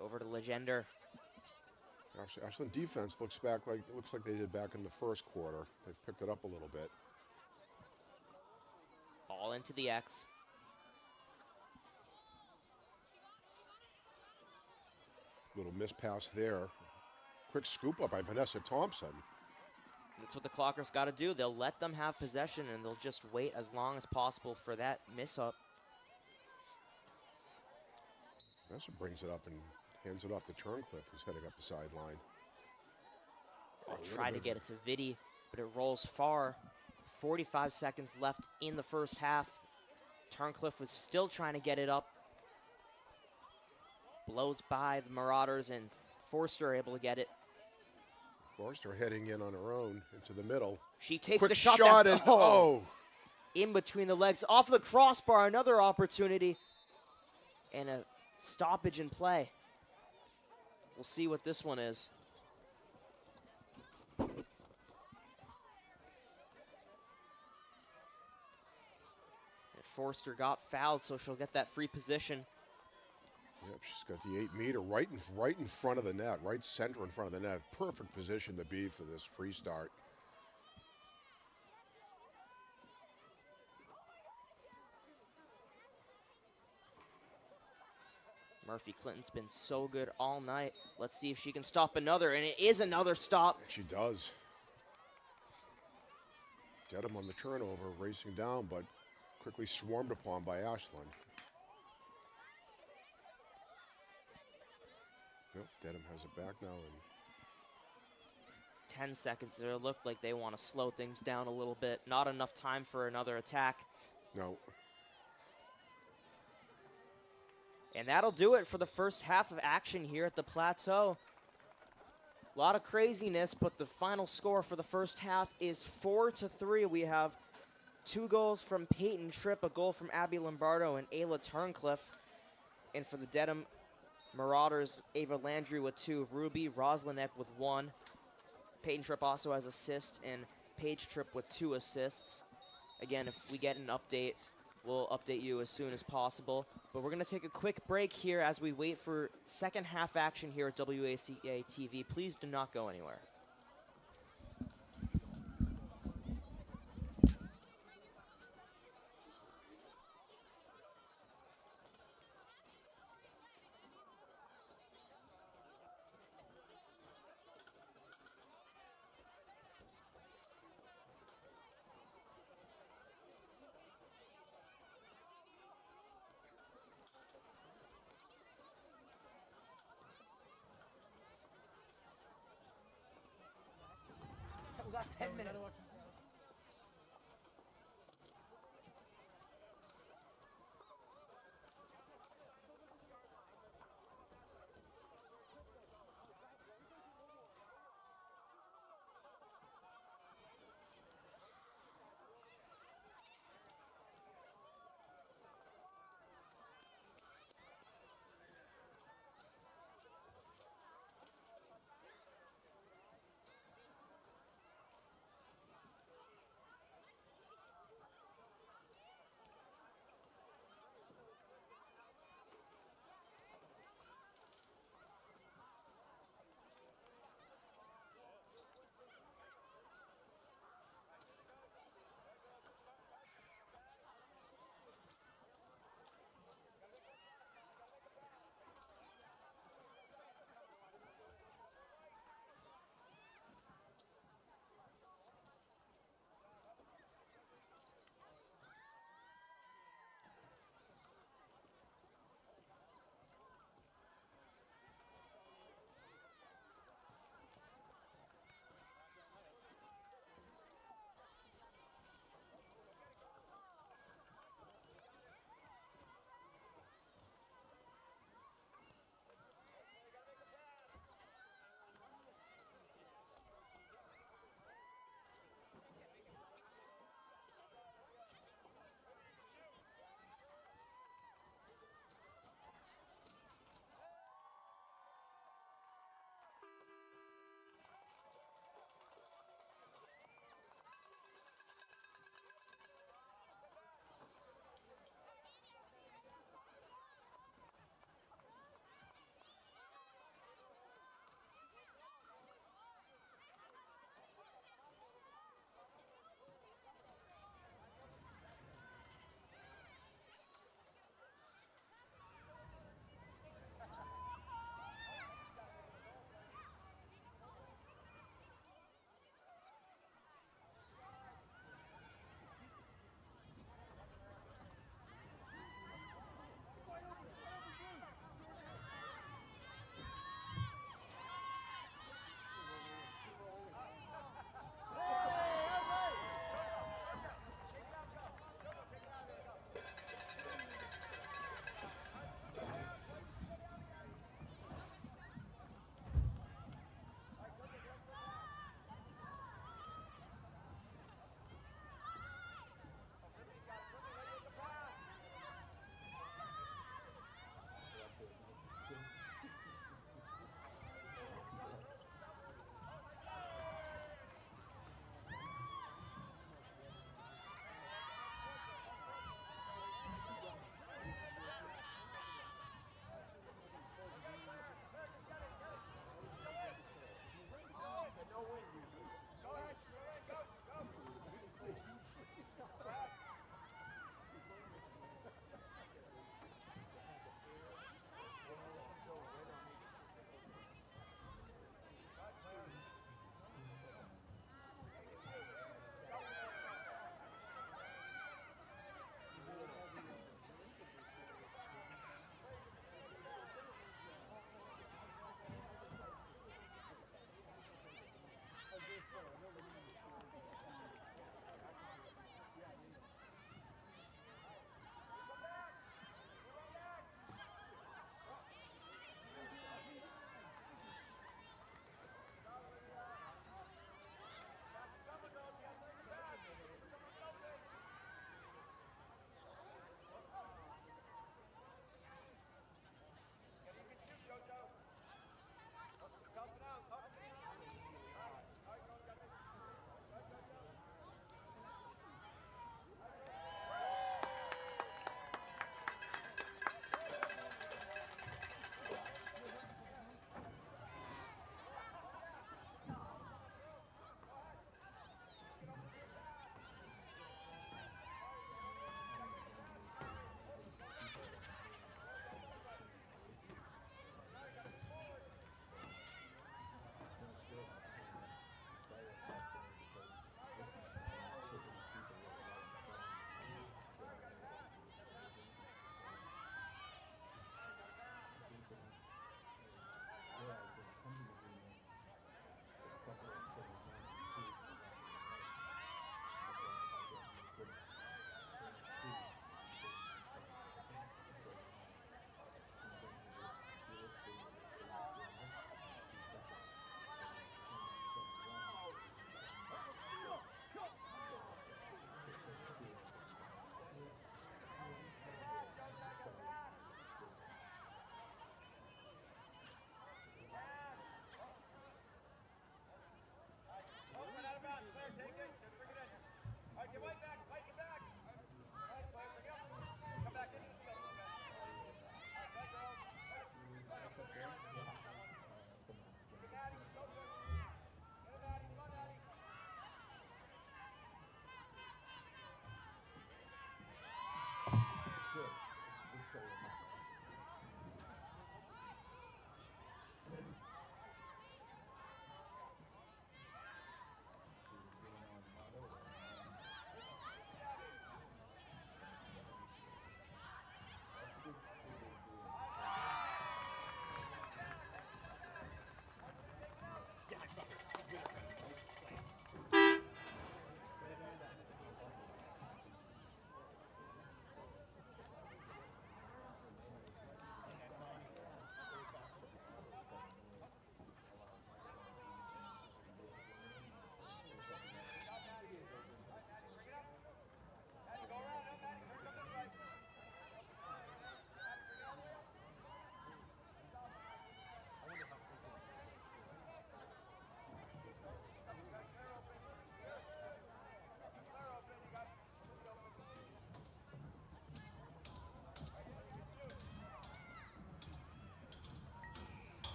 Over to Legender. Ashland defense looks like they did back in the first quarter. They've picked it up a little bit. All into the X. Little miss pass there. Quick scoop up by Vanessa Thompson. That's what the Clockers got to do. They'll let them have possession and they'll just wait as long as possible for that miss up. Vanessa brings it up and hands it off to Turncliffe, who's heading up the sideline. I'll try to get it to Vitti, but it rolls far. 45 seconds left in the first half. Turncliffe was still trying to get it up. Blows by the Marauders, and Forster able to get it. Forster heading in on her own into the middle. She takes Quick the shot shot down. and oh! In between the legs, off the crossbar, another opportunity. And a stoppage in play. We'll see what this one is. Forster got fouled, so she'll get that free position. Yep, she's got the 8-meter right in front of the net, right center in front of the net. Perfect position to be for this free start. Murphy Clinton's been so good all night. Let's see if she can stop another, and it is another stop. She does. Dedham on the turnover, racing down, but quickly swarmed upon by Ashland. Nope, Dedham has it back now. And 10 seconds there. It looked like they want to slow things down a little bit. Not enough time for another attack. no, And that'll do it for the first half of action here at the Plateau. A lot of craziness, but the final score for the first half is 4-3. We have 2 goals from Peyton Tripp, a goal from Abby Lombardo and Ayla Turncliffe. And for the Dedham Marauders, Ava Landry with 2, Ruby Roslinek with 1. Peyton Tripp also has assist, and Paige Tripp with 2 assists. Again, if we get an update, we'll update you as soon as possible. But we're going to take a quick break here as we wait for second half action here at WACA-TV. Please do not go anywhere. We got 10 minutes.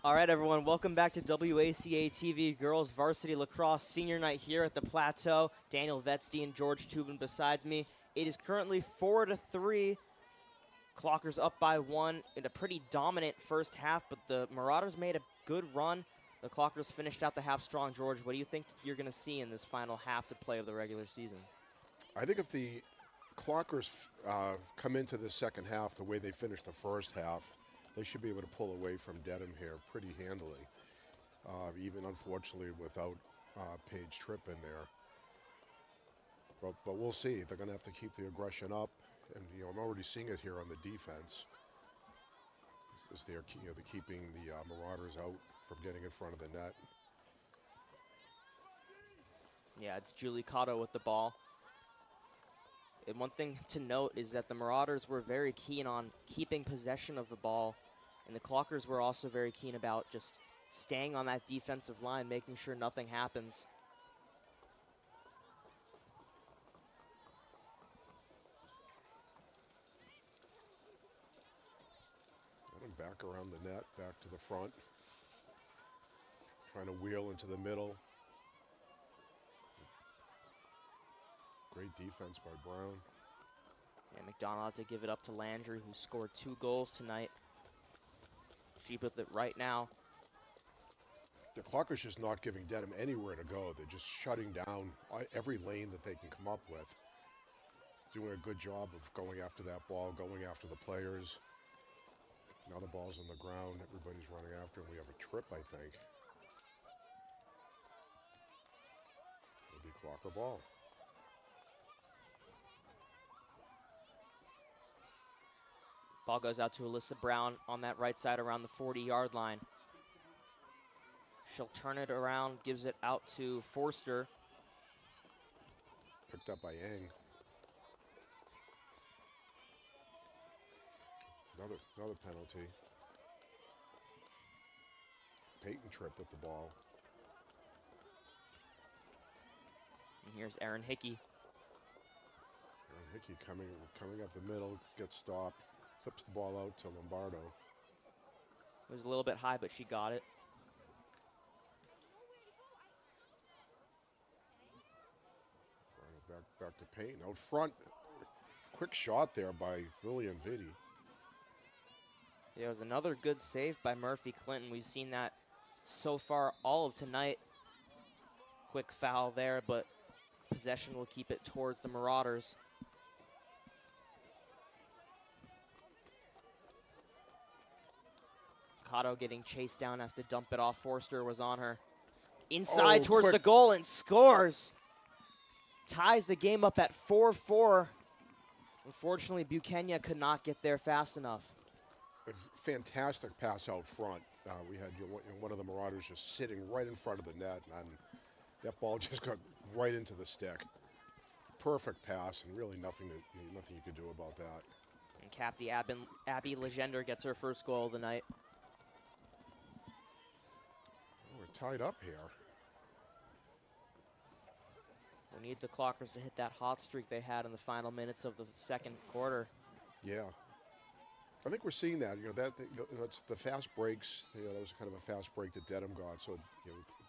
All right, everyone, welcome back to WACA-TV Girls Varsity Lacrosse Senior Night here at the Plateau. Daniel Vetstein, George Tubin beside me. It is currently 4-3. Clockers up by 1 in a pretty dominant first half, but the Marauders made a good run. The Clockers finished out the half strong. George, what do you think you're going to see in this final half to play of the regular season? I think if the Clockers come into the second half the way they finished the first half, they should be able to pull away from Dedham here pretty handily, even unfortunately without Paige Tripp in there. But we'll see. They're going to have to keep the aggression up, and I'm already seeing it here on the defense. As they're keeping the Marauders out from getting in front of the net. Yeah, it's Julie Cotto with the ball. And one thing to note is that the Marauders were very keen on keeping possession of the ball, and the Clockers were also very keen about just staying on that defensive line, making sure nothing happens. Back around the net, back to the front. Trying to wheel into the middle. Great defense by Brown. And McDonald had to give it up to Landry, who scored 2 goals tonight. Sheep with it right now. The Clockers just not giving Dedham anywhere to go. They're just shutting down every lane that they can come up with. Doing a good job of going after that ball, going after the players. Now the ball's on the ground. Everybody's running after, and we have a trip, I think. It'll be Clocker ball. Ball goes out to Alyssa Brown on that right side around the 40-yard line. She'll turn it around, gives it out to Forster. Picked up by Yang. Another penalty. Peyton tripped with the ball. And here's Erin Hickey. Erin Hickey coming up the middle, gets stopped, flips the ball out to Lombardo. It was a little bit high, but she got it. Back to Payne. Out front, quick shot there by Lillian Vitti. There was another good save by Murphy Clinton. We've seen that so far all of tonight. Quick foul there, but possession will keep it towards the Marauders. Cotto getting chased down, has to dump it off. Forster was on her. Inside towards the goal and scores. Ties the game up at 4-4. Unfortunately, Buchanan could not get there fast enough. A fantastic pass out front. We had one of the Marauders just sitting right in front of the net, and that ball just got right into the stick. Perfect pass, and really nothing you could do about that. And Captain Abby Legender gets her first goal of the night. Oh, we're tied up here. We need the Clockers to hit that hot streak they had in the final minutes of the second quarter. Yeah. I think we're seeing that. That's the fast breaks. That was kind of a fast break that Dedham got, so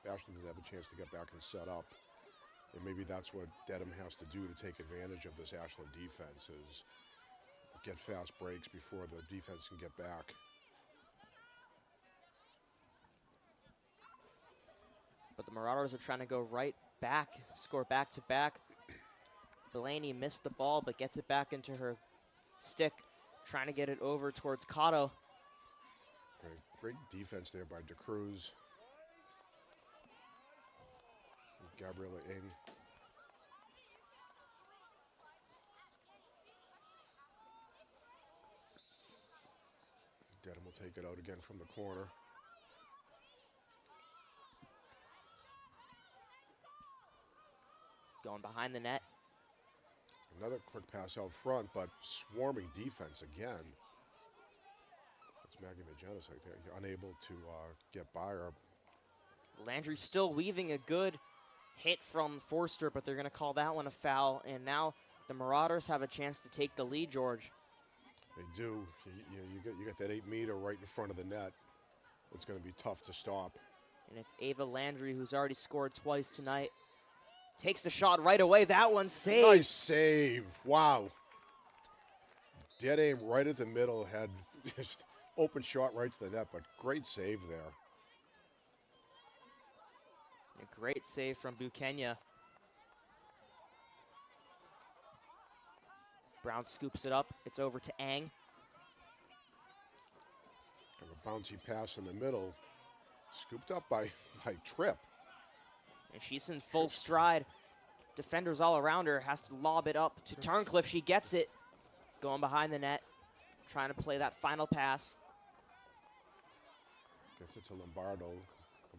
Ashland didn't have a chance to get back and set up. And maybe that's what Dedham has to do to take advantage of this Ashland defense, is get fast breaks before the defense can get back. But the Marauders are trying to go right back, score back-to-back. Delaney missed the ball, but gets it back into her stick, trying to get it over towards Cotto. Great defense there by DeCruz. Gabriella Ing. Dedham will take it out again from the corner. Going behind the net. Another quick pass out front, but swarming defense again. That's Maggie Magenis right there, unable to get by her. Landry still weaving a good hit from Forster, but they're going to call that one a foul. And now the Marauders have a chance to take the lead, George. They do. You got that 8-meter right in front of the net. It's going to be tough to stop. And it's Ava Landry, who's already scored twice tonight. Takes the shot right away. That one's saved. Nice save. Wow. Dead aim right at the middle. Had just open shot right to the net, but great save there. A great save from Buchanan. Brown scoops it up. It's over to Ang. Kind of a bouncy pass in the middle. Scooped up by Tripp. And she's in full stride. Defenders all around her. Has to lob it up to Turncliffe. She gets it. Going behind the net. Trying to play that final pass. Gets it to Lombardo.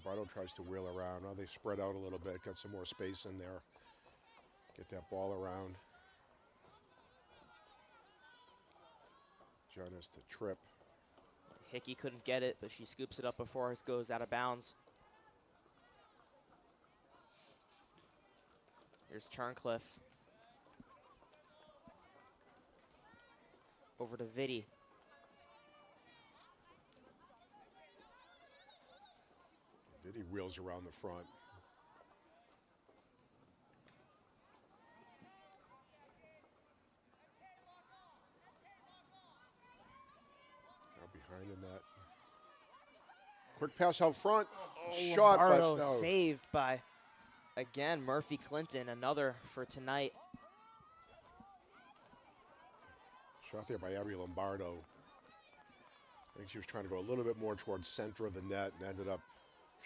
Lombardo tries to wheel around. Now they spread out a little bit, got some more space in there. Get that ball around. Giannis to trip. Hickey couldn't get it, but she scoops it up before it goes out of bounds. Here's Turncliffe. Over to Vitti. Vitti wheels around the front. Now behind the net. Quick pass out front. Shot, but Lombardo no. saved by, again, Murphy Clinton, another for tonight. Shot there by Abby Lombardo. I think she was trying to go a little bit more towards center of the net and ended up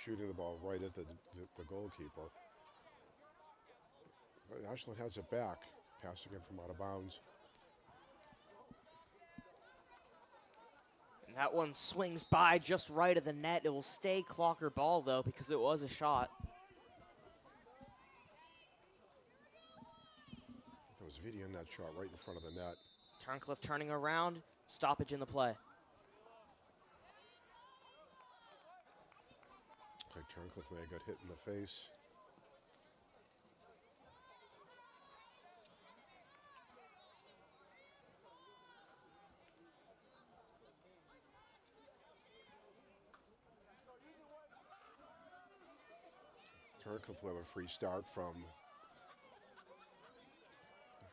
shooting the ball right at the goalkeeper. But Ashland has it back. Passing it from out of bounds. And that one swings by just right of the net. It will stay Clocker ball, though, because it was a shot. There was Vitti in that shot right in front of the net. Turncliffe turning around. Stoppage in the play. Like Turncliffe may have got hit in the face. Turncliffe will have a free start from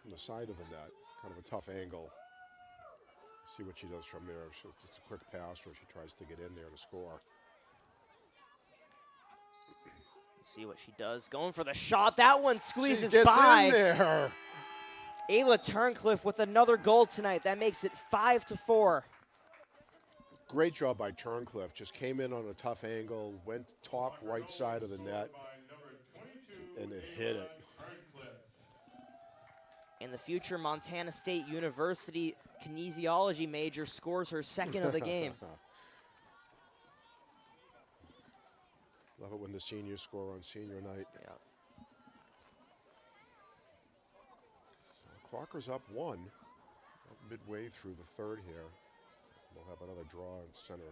the side of the net. Kind of a tough angle. See what she does from there. If it's a quick pass or she tries to get in there to score. See what she does. Going for the shot. That one squeezes She gets by. in there. Ayla Turncliffe with another goal tonight. That makes it 5-4. Great job by Turncliffe. Just came in on a tough angle, went top right side of the net, and it hit it. And the future Montana State University kinesiology major scores her second of the game. Love it when the seniors score on senior night. Yeah. So Clocker's up 1, midway through the third here. We'll have another draw in center.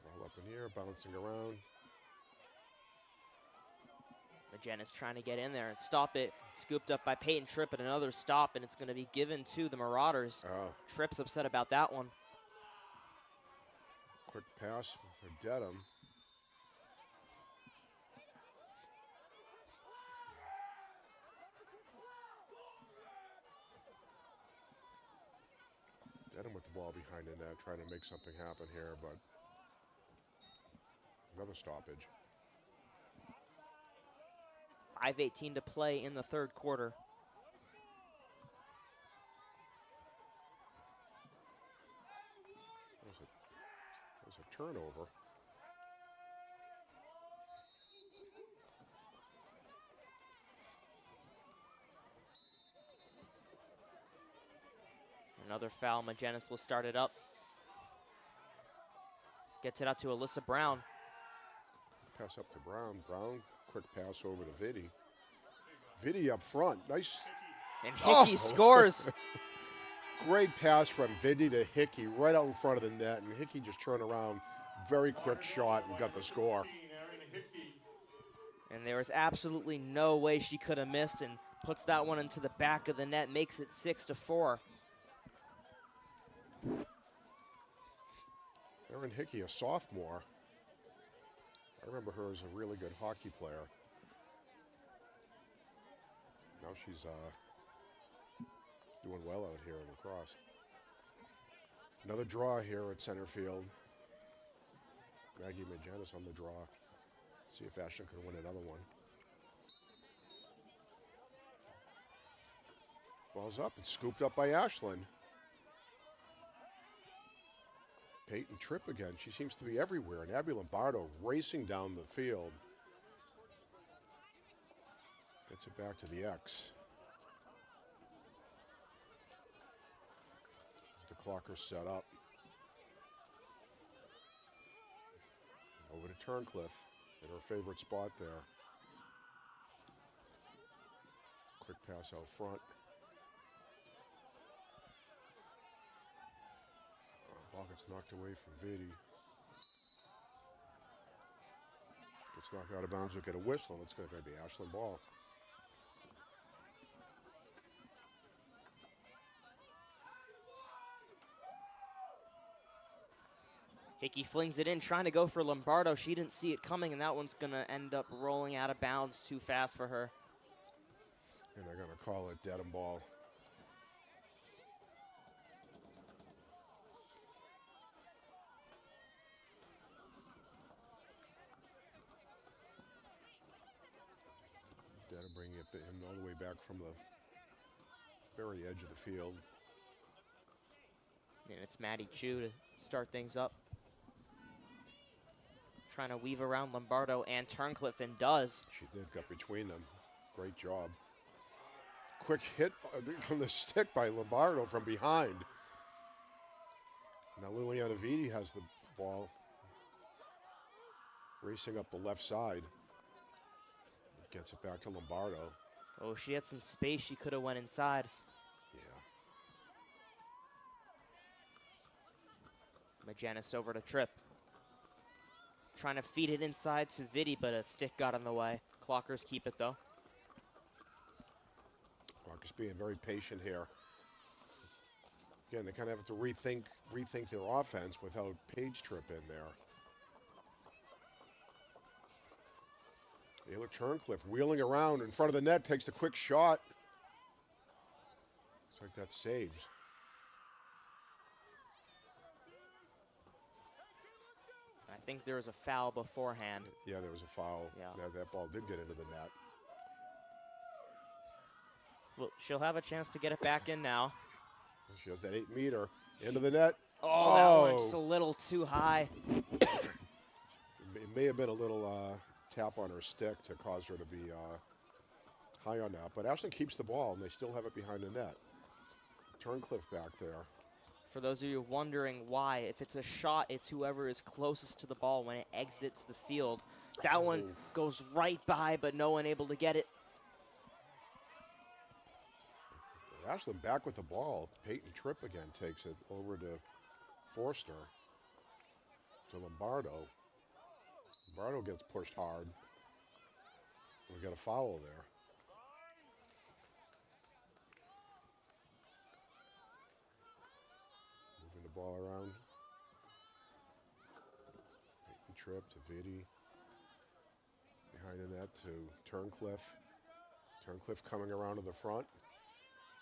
Ball up in here, bouncing around. Magennis trying to get in there and stop it. Scooped up by Peyton Tripp at another stop, and it's going to be given to the Marauders. Oh, Tripp's upset about that one. quick pass for Dedham. Dedham with the ball behind the net, trying to make something happen here, but another stoppage. 5:18 to play in the third quarter. There's a turnover. Another foul. Magennis will start it up. Gets it out to Alyssa Brown. Pass up to Brown. Brown, quick pass over to Vitti. Vitti up front. Nice. And Hickey scores. Great pass from Vitti to Hickey right out in front of the net. And Hickey just turned around. Very quick shot and got the score. And there was absolutely no way she could have missed, and puts that one into the back of the net, makes it 6-4. Erin Hickey, a sophomore. I remember her as a really good hockey player. Now she's doing well out here in lacrosse. Another draw here at center field. Maggie Magennis on the draw. See if Ashland can win another one. Ball's up and scooped up by Ashland. Peyton Tripp again. She seems to be everywhere. And Abby Lombardo racing down the field. Gets it back to the X. Clocker set up. Over to Turncliffe in her favorite spot there. Quick pass out front. Ball gets knocked away from Vitti. Gets knocked out of bounds. We'll get a whistle, and it's going to be Ashland ball. Hickey flings it in, trying to go for Lombardo. She didn't see it coming, and that one's going to end up rolling out of bounds too fast for her. And they're going to call it Dedham ball. Dedham bringing it in all the way back from the very edge of the field. And it's Maddie Chu to start things up. Trying to weave around Lombardo and Turncliffe, and does. She did get between them. Great job. Quick hit from the stick by Lombardo from behind. Now Liliana Vitti has the ball. Racing up the left side. Gets it back to Lombardo. Oh, she had some space. She could have went inside. Yeah. Magenis over to Tripp. Trying to feed it inside to Vitti, but a stick got in the way. Clockers keep it, though. Clockers being very patient here. Again, they kind of have to rethink their offense without Paige Tripp in there. Ayla Turncliffe wheeling around in front of the net, takes the quick shot. Looks like that's saved. I think there was a foul beforehand. Yeah, there was a foul. Yeah. That ball did get into the net. Well, she'll have a chance to get it back in now. She has that 8-meter into the net. Oh, that one's a little too high. It may have been a little tap on her stick to cause her to be high on that. But Ashland keeps the ball, and they still have it behind the net. Turncliffe back there. For those of you wondering why, if it's a shot, it's whoever is closest to the ball when it exits the field. That one goes right by, but no one able to get it. Ashland back with the ball. Peyton Tripp again takes it over to Forster. To Lombardo. Lombardo gets pushed hard. We got a foul there. Moving the ball around. Peyton Tripp to Vitti. Behind the net to Turncliffe. Turncliffe coming around to the front.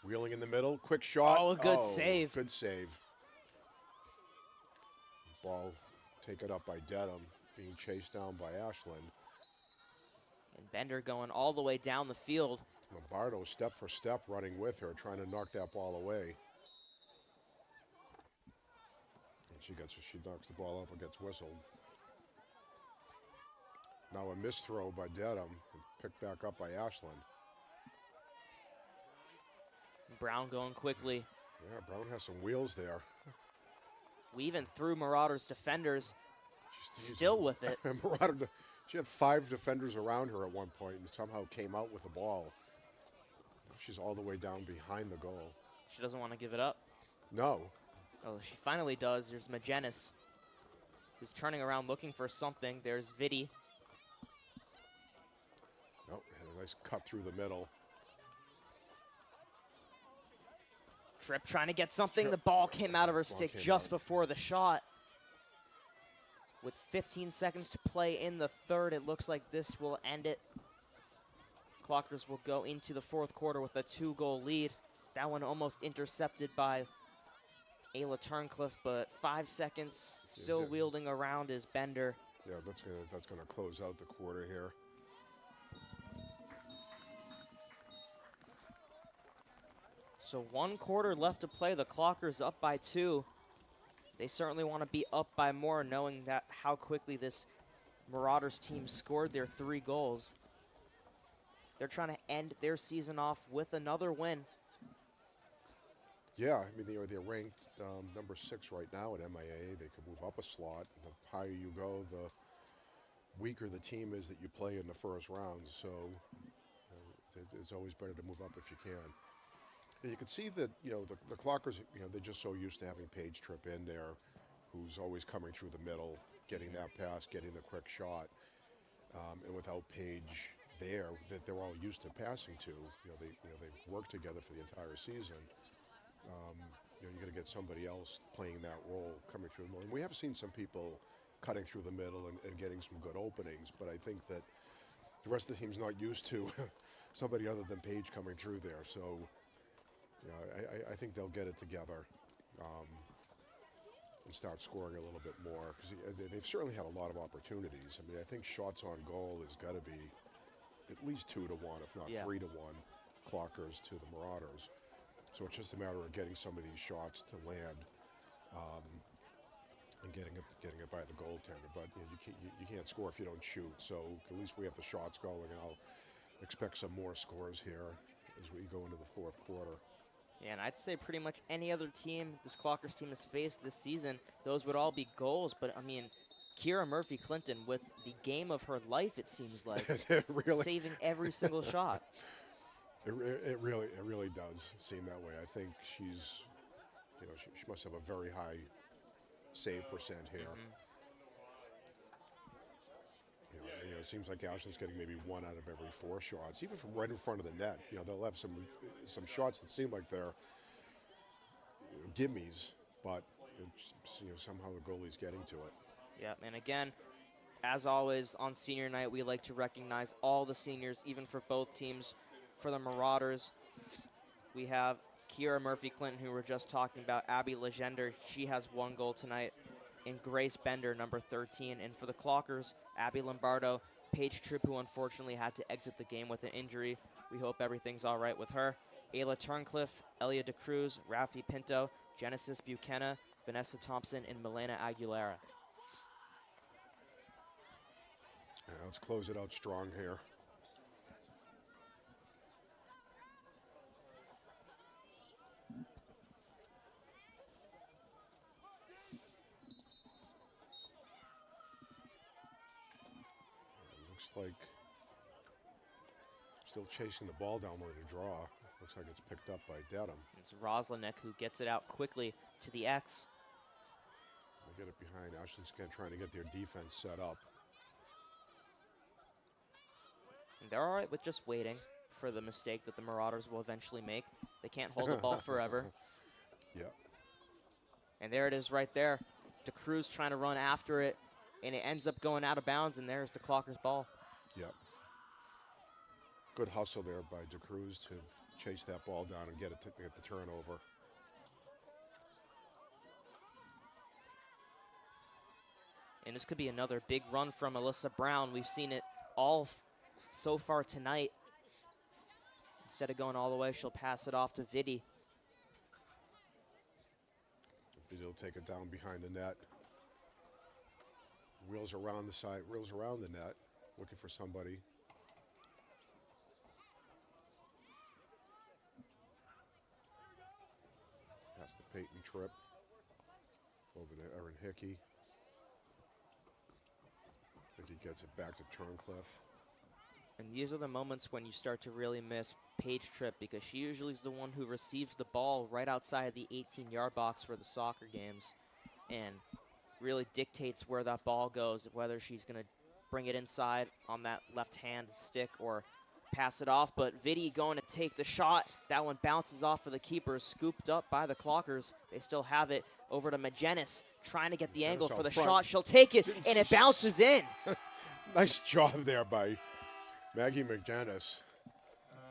Wheeling in the middle, quick shot. Oh, a good save. Good save. Ball taken up by Dedham, being chased down by Ashland. And Bender going all the way down the field. Lombardo step for step running with her, trying to knock that ball away. And she knocks the ball up and gets whistled. Now a misthrow by Dedham, picked back up by Ashland. Brown going quickly. Yeah, Brown has some wheels there. Weaving through Marauders defenders. Still with it. Marauder, she had 5 defenders around her at one point and somehow came out with the ball. She's all the way down behind the goal. She doesn't want to give it up. No. Oh, she finally does. There's Magenis, who's turning around looking for something. There's Vitti. Oh, had a nice cut through the middle. Tripp trying to get something. The ball came out of her stick just before the shot. With 15 seconds to play in the third, it looks like this will end it. Clockers will go into the fourth quarter with a 2-goal lead. That one almost intercepted by Ayla Turncliffe, but 5 seconds still wielding around is Bender. Yeah, that's gonna close out the quarter here. So 1 quarter left to play. The Clockers up by 2. They certainly want to be up by more, knowing that how quickly this Marauders team scored their 3 goals. They're trying to end their season off with another win. Yeah, I mean, they're ranked number 6 right now at MIA. They could move up a slot. The higher you go, the weaker the team is that you play in the first round. So it's always better to move up if you can. And you can see that, the Clockers, they're just so used to having Paige Tripp in there, who's always coming through the middle, getting that pass, getting the quick shot. And without Paige there, that they're all used to passing to, they've worked together for the entire season. You're going to get somebody else playing that role coming through the middle. And we have seen some people cutting through the middle and getting some good openings, but I think that the rest of the team's not used to somebody other than Paige coming through there. So, I think they'll get it together and start scoring a little bit more, because they've certainly had a lot of opportunities. I mean, I think shots on goal has got to be at least 2-1, if not 3-1, Clockers to the Marauders. So it's just a matter of getting some of these shots to land and getting it by the goaltender. But you can't score if you don't shoot. So at least we have the shots going, and I'll expect some more scores here as we go into the fourth quarter. Yeah, and I'd say pretty much any other team this Clockers team has faced this season, those would all be goals. But, I mean, Kira Murphy-Clinton with the game of her life, it seems like, really? saving every single shot. It really does seem that way. I think she's, she must have a very high save percent here. It seems like Ashland's getting maybe 1 out of every 4 shots, even from right in front of the net. They'll have some shots that seem like they're gimmies, but somehow the goalie's getting to it. Yeah, and again, as always on senior night, we like to recognize all the seniors, even for both teams. For the Marauders, we have Kira Murphy-Clinton, who we're just talking about, Abby Legender, she has 1 goal tonight, and Grace Bender, number 13. And for the Clockers, Abby Lombardo, Paige Tripp, who unfortunately had to exit the game with an injury. We hope everything's all right with her. Ayla Turncliffe, Elia DeCruz, Rafi Pinto, Genesis Buchanan, Vanessa Thompson, and Milena Aguilera. Yeah, let's close it out strong here. Like still chasing the ball down there to draw. Looks like it's picked up by Dedham. It's Roslinek who gets it out quickly to the X. They get it behind. Ashland's again trying to get their defense set up. And they're all right with just waiting for the mistake that the Marauders will eventually make. They can't hold the ball forever. Yep. And there it is right there. DeCruz trying to run after it, and it ends up going out of bounds, and there's the Clockers ball. Yep. Good hustle there by DeCruz to chase that ball down and get the turnover. And this could be another big run from Alyssa Brown. We've seen it all so far tonight. Instead of going all the way, she'll pass it off to Vidi. Vidi will take it down behind the net. Wheels around the side, wheels around the net, looking for somebody. Pass to Peyton Tripp. Over to Erin Hickey. Hickey gets it back to Turncliffe. And these are the moments when you start to really miss Paige Tripp, because she usually is the one who receives the ball right outside the 18-yard box for the soccer games and really dictates where that ball goes, whether she's going to bring it inside on that left-hand stick or pass it off. But Vidi going to take the shot. That one bounces off of the keeper, scooped up by the Clockers. They still have it over to Magenis, trying to get the angle for the shot. She'll take it, and it bounces in. Nice job there by Maggie McGinnis.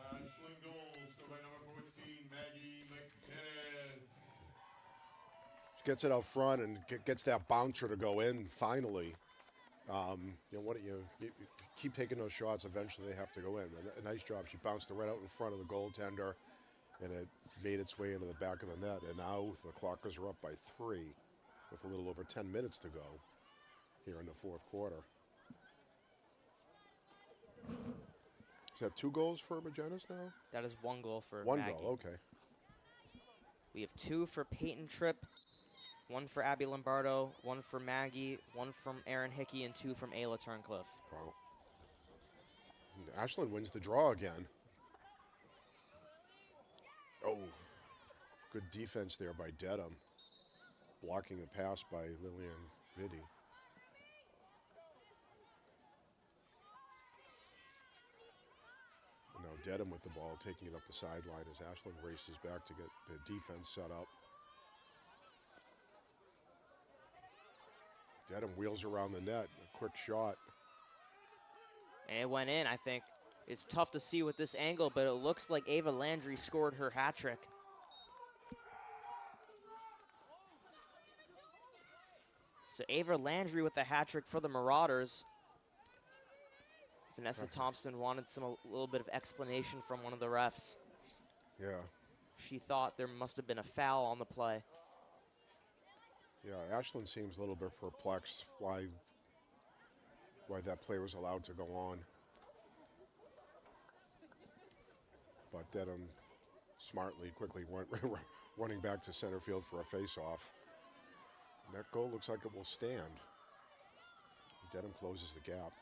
Ashland goals scored by number 14, Maggie McGinnis. She gets it out front and gets that bouncer to go in finally. You keep taking those shots, eventually they have to go in. A nice job. She bounced it right out in front of the goaltender, and it made its way into the back of the net. And now the Clockers are up by 3 with a little over 10 minutes to go here in the fourth quarter. Is that 2 goals for Magenis now? That is 1 goal for 1 Maggie. goal, okay. We have 2 for Peyton Tripp, 1 for Abby Lombardo, 1 for Maggie, 1 from Aaron Hickey, and 2 from Ayla Turncliffe. Wow. And Ashland wins the draw again. Oh, good defense there by Dedham. Blocking the pass by Lillian Vitti. Now Dedham with the ball, taking it up the sideline as Ashland races back to get the defense set up. Dedham wheels around the net, a quick shot. And it went in, I think. It's tough to see with this angle, but it looks like Ava Landry scored her hat trick. So Ava Landry with the hat trick for the Marauders. Vanessa Thompson wanted a little bit of explanation from one of the refs. Yeah. She thought there must have been a foul on the play. Yeah, Ashland seems a little bit perplexed why that play was allowed to go on. But Dedham smartly, quickly went running back to center field for a face-off. And that goal looks like it will stand. Dedham closes the gap.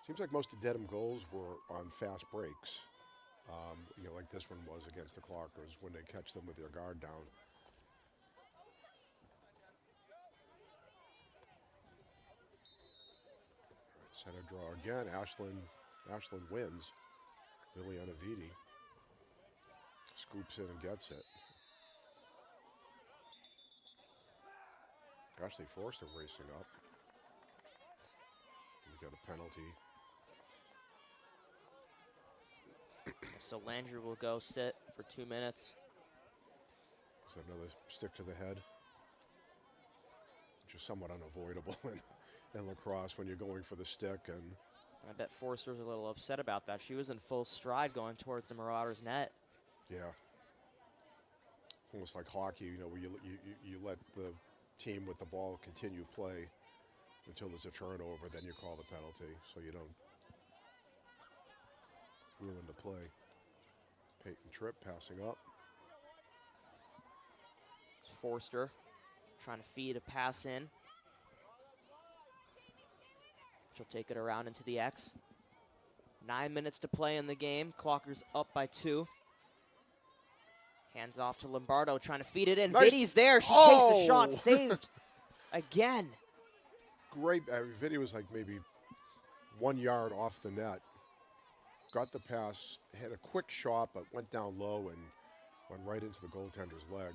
Seems like most of Dedham goals were on fast breaks. You know, like this one was against the Clockers when they catch them with their guard down. Center draw again. Ashland wins. Liliana Vitti scoops in and gets it. Ashley Forster racing up. We got a penalty. So Landry will go sit for 2 minutes. Is that another stick to the head? Which is somewhat unavoidable in lacrosse when you're going for the stick. And I bet Forster's a little upset about that. She was in full stride going towards the Marauders' net. yeah, almost like hockey, you know, where you let the team with the ball continue play until there's a turnover, then you call the penalty, so you don't ruin the play. Peyton Tripp passing up. Forster trying to feed a pass in. She'll take it around into the X. 9 minutes to play in the game. Clockers up by 2. Hands off to Lombardo, trying to feed it in. Nice. Vitti's there. She takes the shot, Oh! saved again. Great. Vitti was like maybe 1 yard off the net. Got the pass, had a quick shot, but went down low and went right into the goaltender's leg.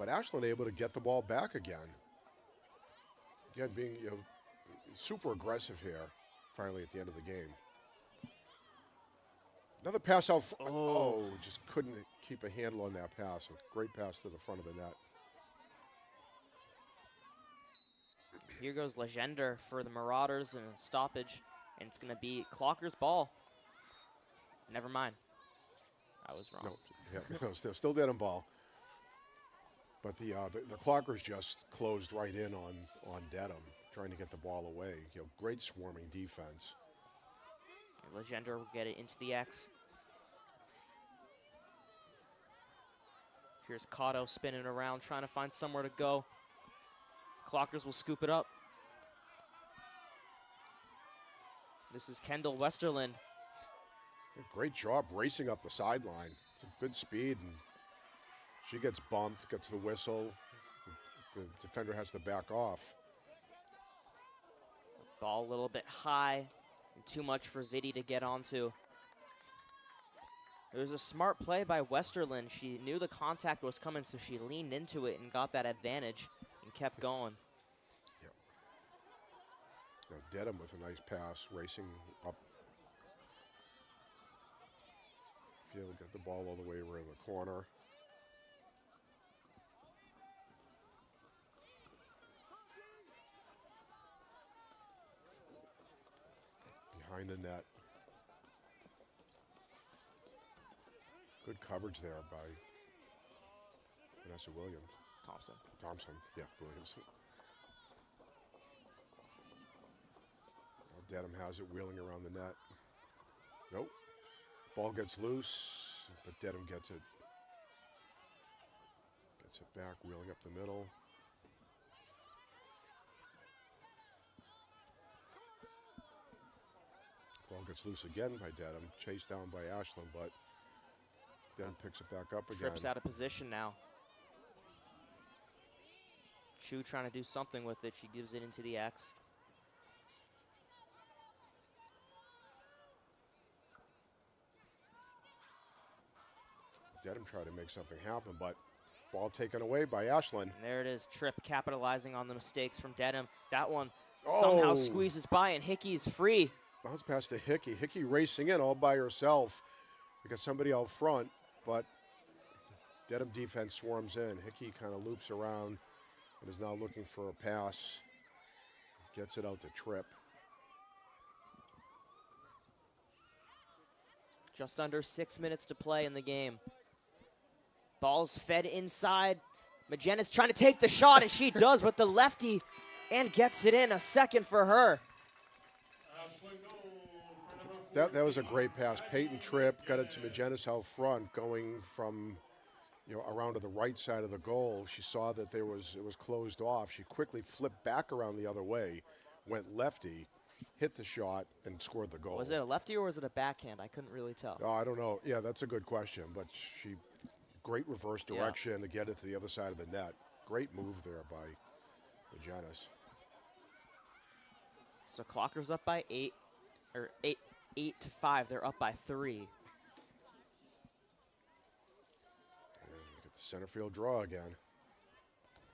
But Ashland able to get the ball back again. Again, being super aggressive here, finally at the end of the game. Another pass out. Just couldn't keep a handle on that pass. A great pass to the front of the net. Here goes Legender for the Marauders in a stoppage, and it's going to be Clocker's ball. Never mind. I was wrong. No, still dead on ball. But the Clockers just closed right in on Dedham, trying to get the ball away. Great swarming defense. Legender will get it into the X. Here's Cotto spinning around, trying to find somewhere to go. Clockers will scoop it up. This is Kendall Westerland. Great job racing up the sideline. It's a good speed, and she gets bumped, gets the whistle. The defender has to back off. Ball a little bit high, and too much for Vitti to get onto. It was a smart play by Westerland. She knew the contact was coming, so she leaned into it and got that advantage and kept going. Dedham with a nice pass, racing up. Field got the ball all the way around the corner. Behind the net. Good coverage there by Vanessa Williams. Thompson, yeah, Williams. Dedham has it wheeling around the net. Nope. Ball gets loose, but Dedham gets it. Gets it back, wheeling up the middle. Ball gets loose again by Dedham. Chased down by Ashland, but Dedham picks it back up again. Trips out of position now. Chu trying to do something with it. She gives it into the X. Dedham tried to make something happen, but ball taken away by Ashland. And there it is, Tripp capitalizing on the mistakes from Dedham. That one somehow squeezes by, and Hickey's free. Bounce pass to Hickey. Hickey racing in all by herself. We got somebody out front, but Dedham defense swarms in. Hickey kind of loops around and is now looking for a pass. Gets it out to Tripp. Just under 6 minutes to play in the game. Ball's fed inside. Magennis trying to take the shot, and she does with the lefty and gets it in. A second for her. That was a great pass. Peyton Tripp got it to Magennis out front, going from around to the right side of the goal. She saw that it was closed off. She quickly flipped back around the other way, went lefty, hit the shot, and scored the goal. Was it a lefty or was it a backhand? I couldn't really tell. Oh, I don't know. Yeah, that's a good question. But great reverse direction to get it to the other side of the net. Great move there by Magennis. So Clocker's up by 8 to 5. They're up by 3. And we get the center field draw again.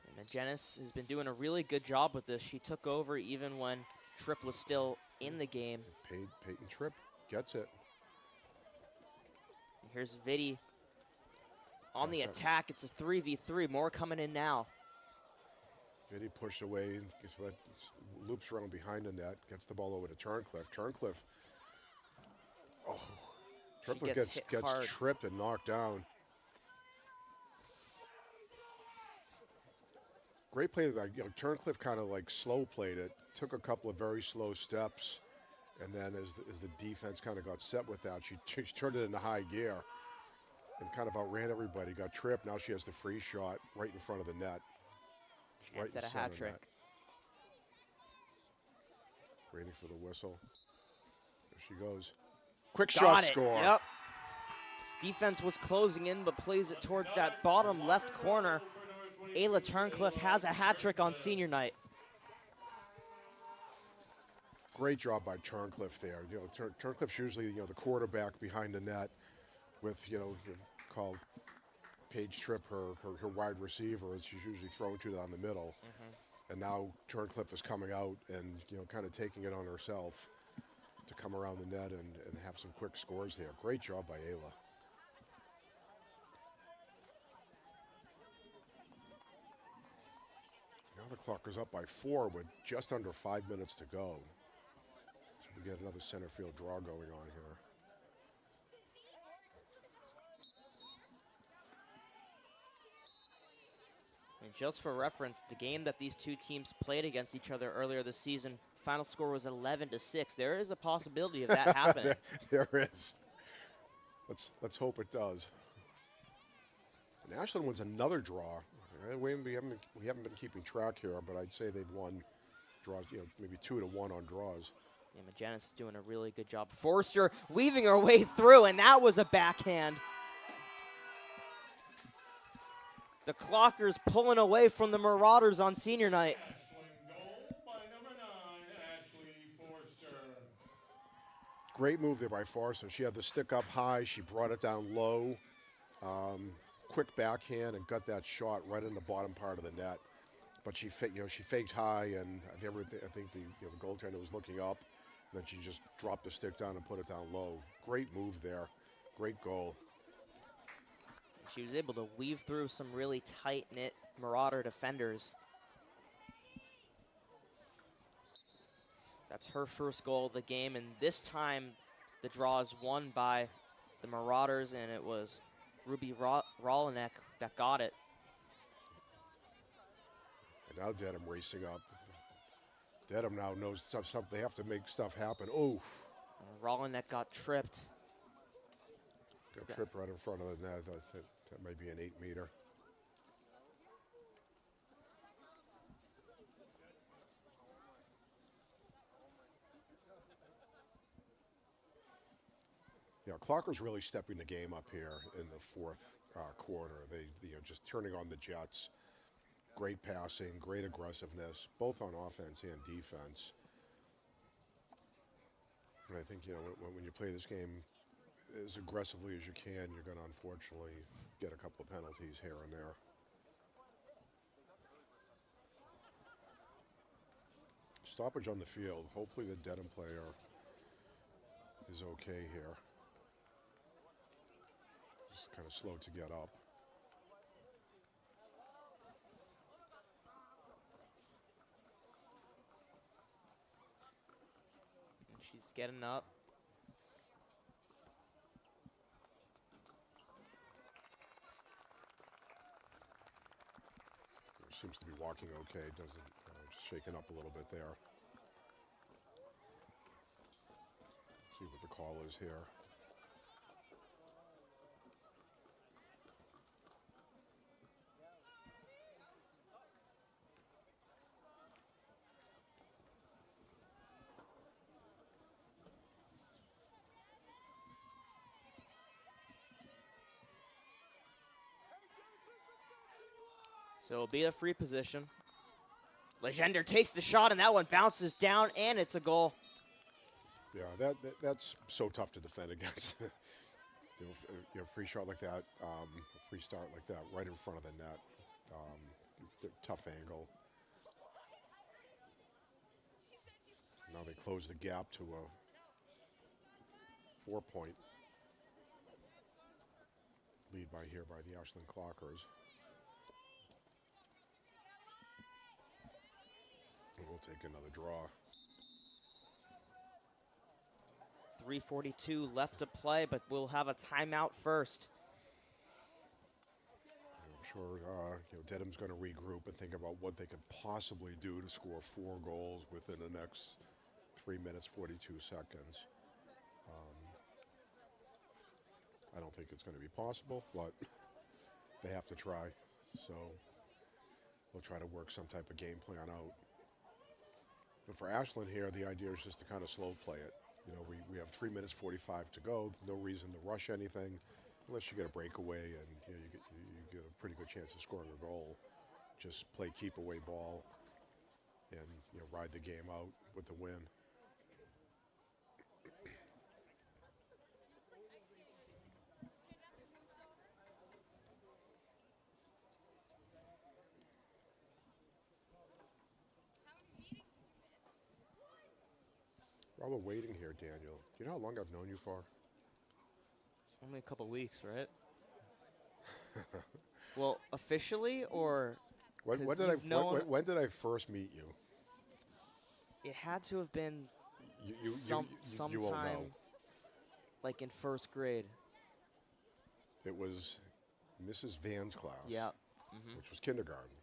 And Magennis has been doing a really good job with this. She took over even when Tripp was still in the game. Peyton Tripp gets it. And here's Vitti on the attack. It's a 3v3. More coming in now. Vitti pushed away, loops around behind the net, gets the ball over to Turncliffe. Turncliffe gets tripped and knocked down. Great play. Turncliffe kind of slow played it, took a couple of very slow steps, and then as the defense kind of got set with that, she turned it into high gear and kind of outran everybody. Got tripped. Now she has the free shot right in front of the net. Chance at a hat trick. Waiting for the whistle. There she goes. Quick shot score. Yep. Defense was closing in, but plays it towards that bottom left corner. Ayla Turncliffe has a hat trick on senior night. Great job by Turncliffe there. Turncliffe's usually the quarterback behind the net, with called Paige Tripp her wide receiver. She's usually thrown to down the middle, and now Turncliffe is coming out and kind of taking it on herself to come around the net and have some quick scores there. Great job by Ayla. Now the Clockers up by 4 with just under 5 minutes to go. So we get another center field draw going on here. And just for reference, the game that these two teams played against each other earlier this season, final score was 11-6. There is a possibility of that happening. There is. Let's hope it does. And Ashland wins another draw. We haven't been keeping track here, but I'd say they've won draws, maybe 2-1 on draws. Yeah, Magennis is doing a really good job. Forster weaving her way through, and that was a backhand. The Clockers pulling away from the Marauders on senior night. Great move there by Forster. She had the stick up high. She brought it down low. Quick backhand and got that shot right in the bottom part of the net. But she faked high, and I think the goaltender was looking up. And then she just dropped the stick down and put it down low. Great move there. Great goal. She was able to weave through some really tight-knit Marauder defenders. That's her first goal of the game, and this time the draw is won by the Marauders, and it was Ruby Rolinek that got it. And now Dedham racing up. Dedham now knows stuff. They have to make stuff happen. Oh. Rolinek got tripped. Got tripped right in front of the net. That might be an 8-meter. Clockers really stepping the game up here in the fourth quarter. They just turning on the Jets. Great passing, great aggressiveness, both on offense and defense. And I think, when you play this game as aggressively as you can, you're going to unfortunately get a couple of penalties here and there. Stoppage on the field. Hopefully the Dedham player is okay here. Just kind of slow to get up. And she's getting up. Seems to be walking okay. Doesn't just shaking up a little bit there. See what the call is here. So it'll be a free position. Legender takes the shot, and that one bounces down, and it's a goal. Yeah, that's so tough to defend against. Free shot like that, free start like that, right in front of the net. Tough angle. Now they close the gap to a 4-point lead by the Ashland Clockers. We'll take another draw. 3:42 left to play, but we'll have a timeout first. I'm sure Dedham's going to regroup and think about what they could possibly do to score 4 goals within the next 3 minutes, 42 seconds. I don't think it's going to be possible, but they have to try. So we'll try to work some type of game plan out. But for Ashland here, the idea is just to kind of slow play it. We have 3 minutes 45 to go. No reason to rush anything, unless you get a breakaway and you get a pretty good chance of scoring a goal. Just play keep away ball and ride the game out with the win. While we're waiting here, Daniel, do you know how long I've known you for? Only a couple weeks, right? Well, officially, or when did I first meet you? It had to have been You won't sometime, know. like in first grade. It was Mrs. Van's class. Yeah. Which was kindergarten.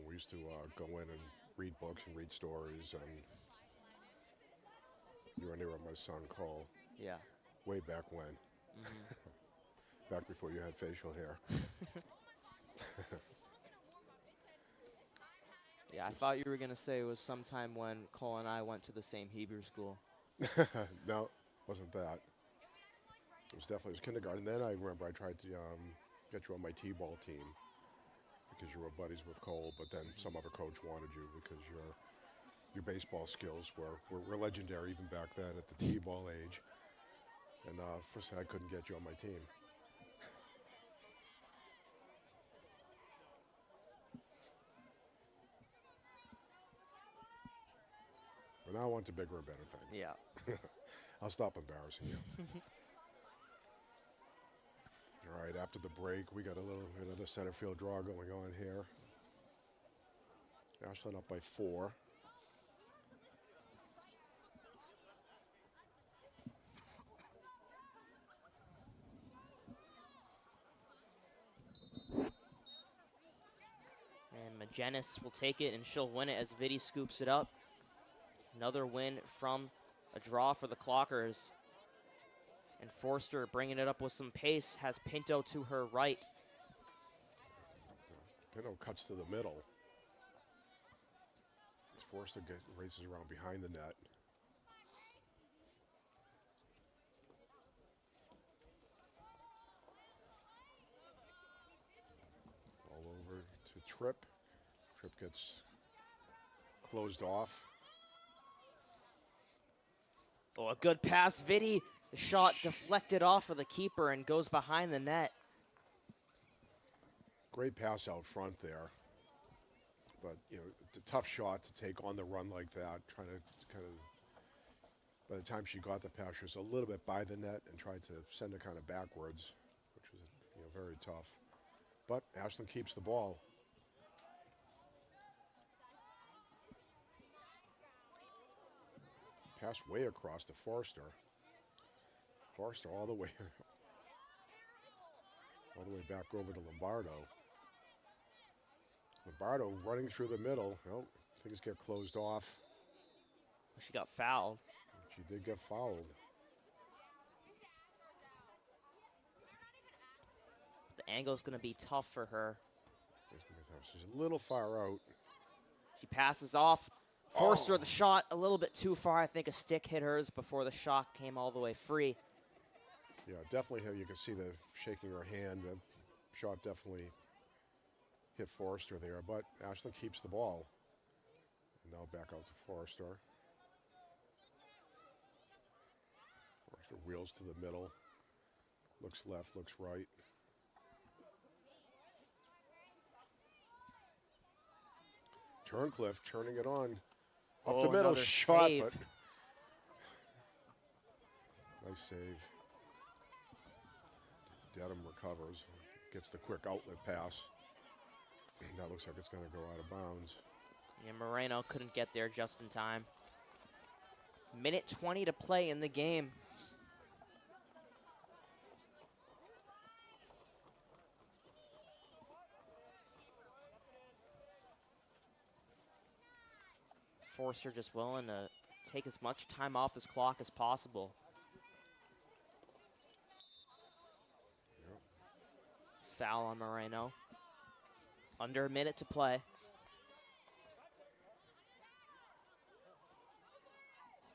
We used to go in and read books and read stories, and you were near my son Cole. Yeah. Way back when. Back before you had facial hair. Yeah, I thought you were going to say it was sometime when Cole and I went to the same Hebrew school. No, wasn't that. It was kindergarten. Then I remember I tried to get you on my T-ball team because you were buddies with Cole, but then some other coach wanted you because your baseball skills were legendary even back then at the T-ball age. And first I couldn't get you on my team. But now I want to bigger and better things. Yeah. I'll stop embarrassing you. All right, after the break, we got another center field draw going on here. Ashland up by 4. And Magenis will take it, and she'll win it as Vitti scoops it up. Another win from a draw for the Clockers. And Forster bringing it up with some pace, has Pinto to her right. Pinto cuts to the middle. Forster races around behind the net. Tripp. Tripp gets closed off. Oh, a good pass, Vitti. The shot deflected off of the keeper and goes behind the net. Great pass out front there. But, you know, it's a tough shot to take on the run like that. Trying to kind of, by the time she got the pass, she was a little bit by the net and tried to send it kind of backwards, which was, you know, very tough. But Ashland keeps the ball. Pass way across to Forster. Forster all the way back over to Lombardo. Lombardo running through the middle. Well, things get closed off. She got fouled. She did get fouled. The angle's going to be tough for her. She's a little far out. She passes off. Forster, the shot a little bit too far. I think a stick hit hers before the shot came all the way free. Yeah, definitely. You can see the shaking her hand. The shot definitely hit Forster there, but Ashland keeps the ball. And now back out to Forster. Forster wheels to the middle. Looks left, looks right. Turncliffe turning it on. Up the middle, shot, save. but nice save. Dedham recovers, gets the quick outlet pass. That looks like it's going to go out of bounds. Yeah, Moreno couldn't get there just in time. Minute 20 to play in the game. Forster just willing to take as much time off his clock as possible. Yep. Foul on Moreno. Under a minute to play.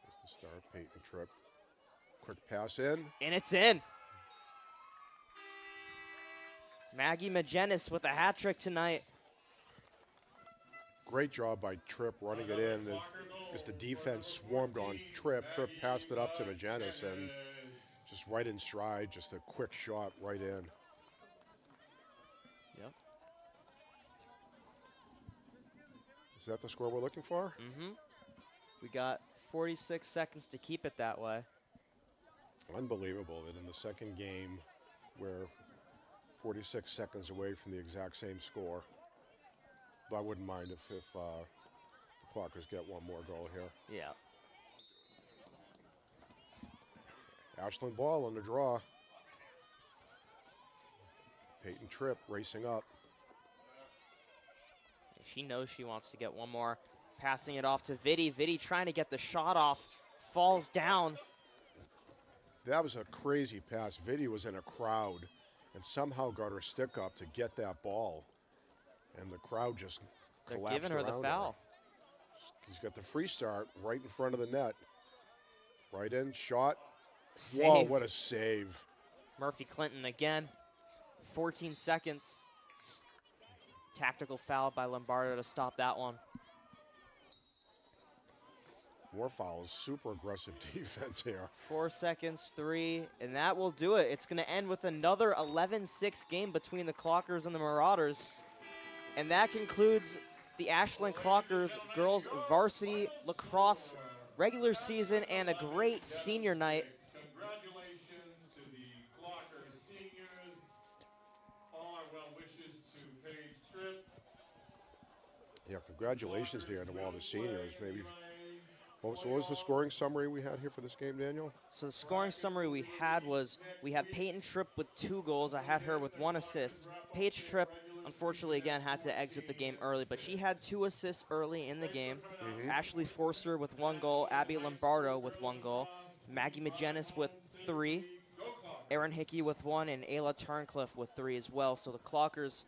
Here's the start, Peyton Tripp. Quick pass in. And it's in. Maggie Magenis with a hat trick tonight. Great job by Tripp running it in as the defense swarmed on Tripp. Tripp passed it up to Magenis and just right in stride, just a quick shot right in. Yep. Is that the score we're looking for? Mm-hmm. We got 46 seconds to keep it that way. Unbelievable that in the second game, we're 46 seconds away from the exact same score. But I wouldn't mind if the Clockers get one more goal here. Yeah. Ashland ball on the draw. Peyton Tripp racing up. She knows she wants to get one more. Passing it off to Vitti. Vitti trying to get the shot off. Falls down. That was a crazy pass. Vitti was in a crowd and somehow got her stick up to get that ball. And the crowd just collapsed around her. They're giving her the foul. He's got the free start right in front of the net. Right in, shot. Saved. Whoa, what a save. Murphy Clinton again. 14 seconds. Tactical foul by Lombardo to stop that one. More fouls, super aggressive defense here. 4 seconds, 3, and that will do it. It's going to end with another 11-6 game between the Clockers and the Marauders. And that concludes the Ashland Clockers Girls Varsity Lacrosse regular season and a great senior night. Congratulations to the Clockers seniors. All our well wishes to Paige Tripp. Yeah, congratulations there to all the seniors. Maybe. What was the scoring summary we had here for this game, Daniel? So the scoring summary we had was we had Peyton Tripp with 2 goals. I had her with 1 assist. Paige Tripp, unfortunately, again, had to exit the game early, but she had 2 assists early in the game. Ashley Forster with 1 goal. Abby Lombardo with 1 goal. Maggie Magenis with 3. Erin Hickey with 1, and Ayla Turncliffe with 3 as well. So the Clockers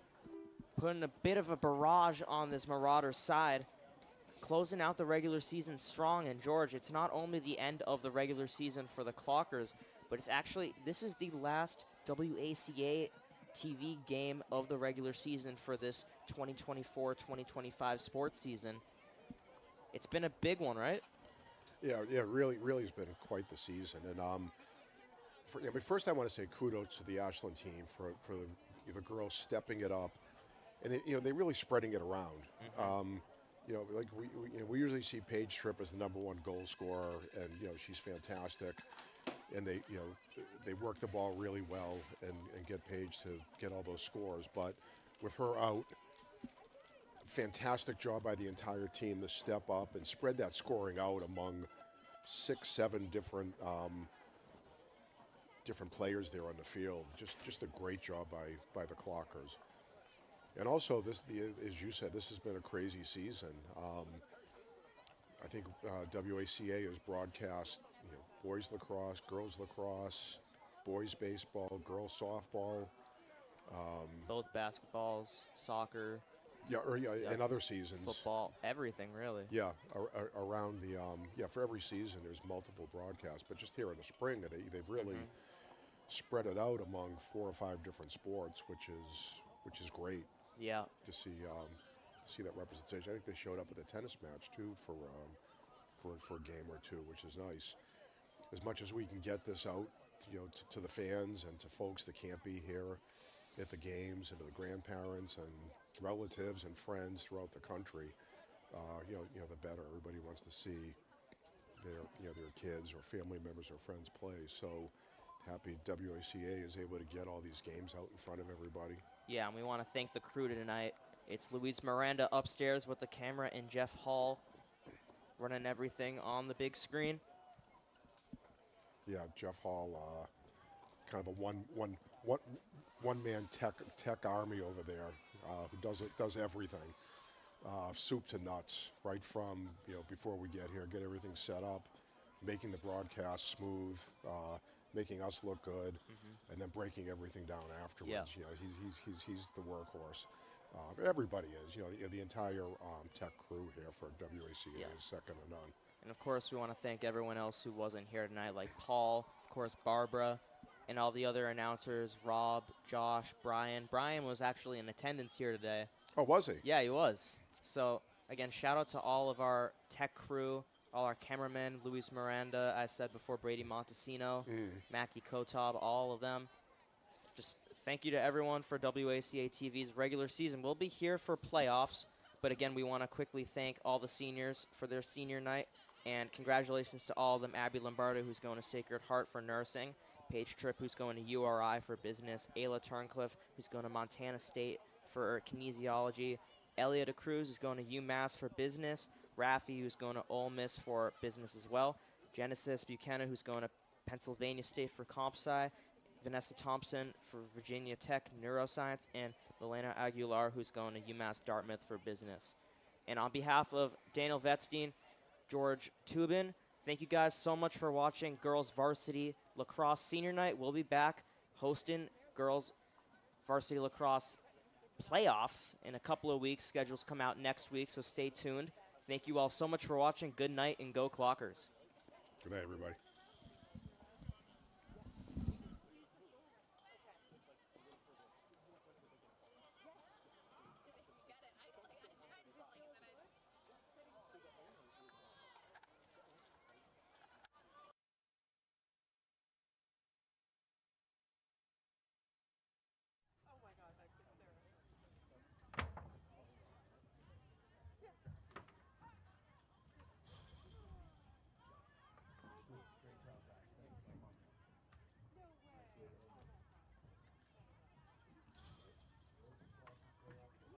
putting a bit of a barrage on this Marauders side. Closing out the regular season strong. And George, it's not only the end of the regular season for the Clockers, but it's actually, this is the last WACA TV game of the regular season for this 2024-2025 sports season. It's been a big one, right? Yeah, really has been quite the season. And first I want to say kudos to the Ashland team for the girls stepping it up, and they're really spreading it around. Like we usually see Paige Tripp as the #1 goal scorer, and she's fantastic, and they work the ball really well and get Paige to get all those scores. But with her out, fantastic job by the entire team to step up and spread that scoring out among 6-7 different players there on the field. Just a great job by the Clockers. And also, as you said, this has been a crazy season. I think WACA has broadcast boys lacrosse, girls lacrosse, boys baseball, girls softball. Both basketballs, soccer. In other seasons. Football, everything really. Yeah, around the for every season there's multiple broadcasts, but just here in the spring they've really spread it out among 4 or 5 different sports, which is great. Yeah. To see that representation. I think they showed up at the tennis match too for a game or two, which is nice. As much as we can get this out, to the fans and to folks that can't be here at the games, and to the grandparents and relatives and friends throughout the country, the better. Everybody wants to see their kids or family members or friends play. So happy WACA is able to get all these games out in front of everybody. Yeah, and we want to thank the crew tonight. It's Luis Miranda upstairs with the camera and Jeff Hall running everything on the big screen. Yeah, Jeff Hall, kind of a one-man tech army over there, who does everything, soup to nuts, right from before we get here, get everything set up, making the broadcast smooth, making us look good, and then breaking everything down afterwards. Yeah. He's the workhorse. Everybody is. The entire tech crew here for WACA is second to none. And of course, we want to thank everyone else who wasn't here tonight, like Paul, of course, Barbara, and all the other announcers, Rob, Josh, Brian. Brian was actually in attendance here today. Oh, was he? Yeah, he was. So, again, shout out to all of our tech crew, all our cameramen, Luis Miranda, I said before, Brady Montesino, Mackie Kotob, all of them. Just thank you to everyone for WACA TV's regular season. We'll be here for playoffs, but again, we want to quickly thank all the seniors for their senior night, and congratulations to all of them. Abby Lombardo, who's going to Sacred Heart for nursing, Paige Tripp, who's going to URI for business, Ayla Turncliffe, who's going to Montana State for kinesiology, Elliot Cruz, who's going to UMass for business, Rafi, who's going to Ole Miss for business as well, Genesis Buchanan, who's going to Pennsylvania State for comp sci, Vanessa Thompson for Virginia Tech neuroscience, and Milena Aguilar, who's going to UMass Dartmouth for business. And on behalf of Daniel Vetstein, George Tubin, thank you guys so much for watching Girls Varsity Lacrosse Senior Night. We'll be back hosting Girls Varsity Lacrosse playoffs in a couple of weeks. Schedules come out next week, so stay tuned. Thank you all so much for watching. Good night, and go Clockers. Good night, everybody.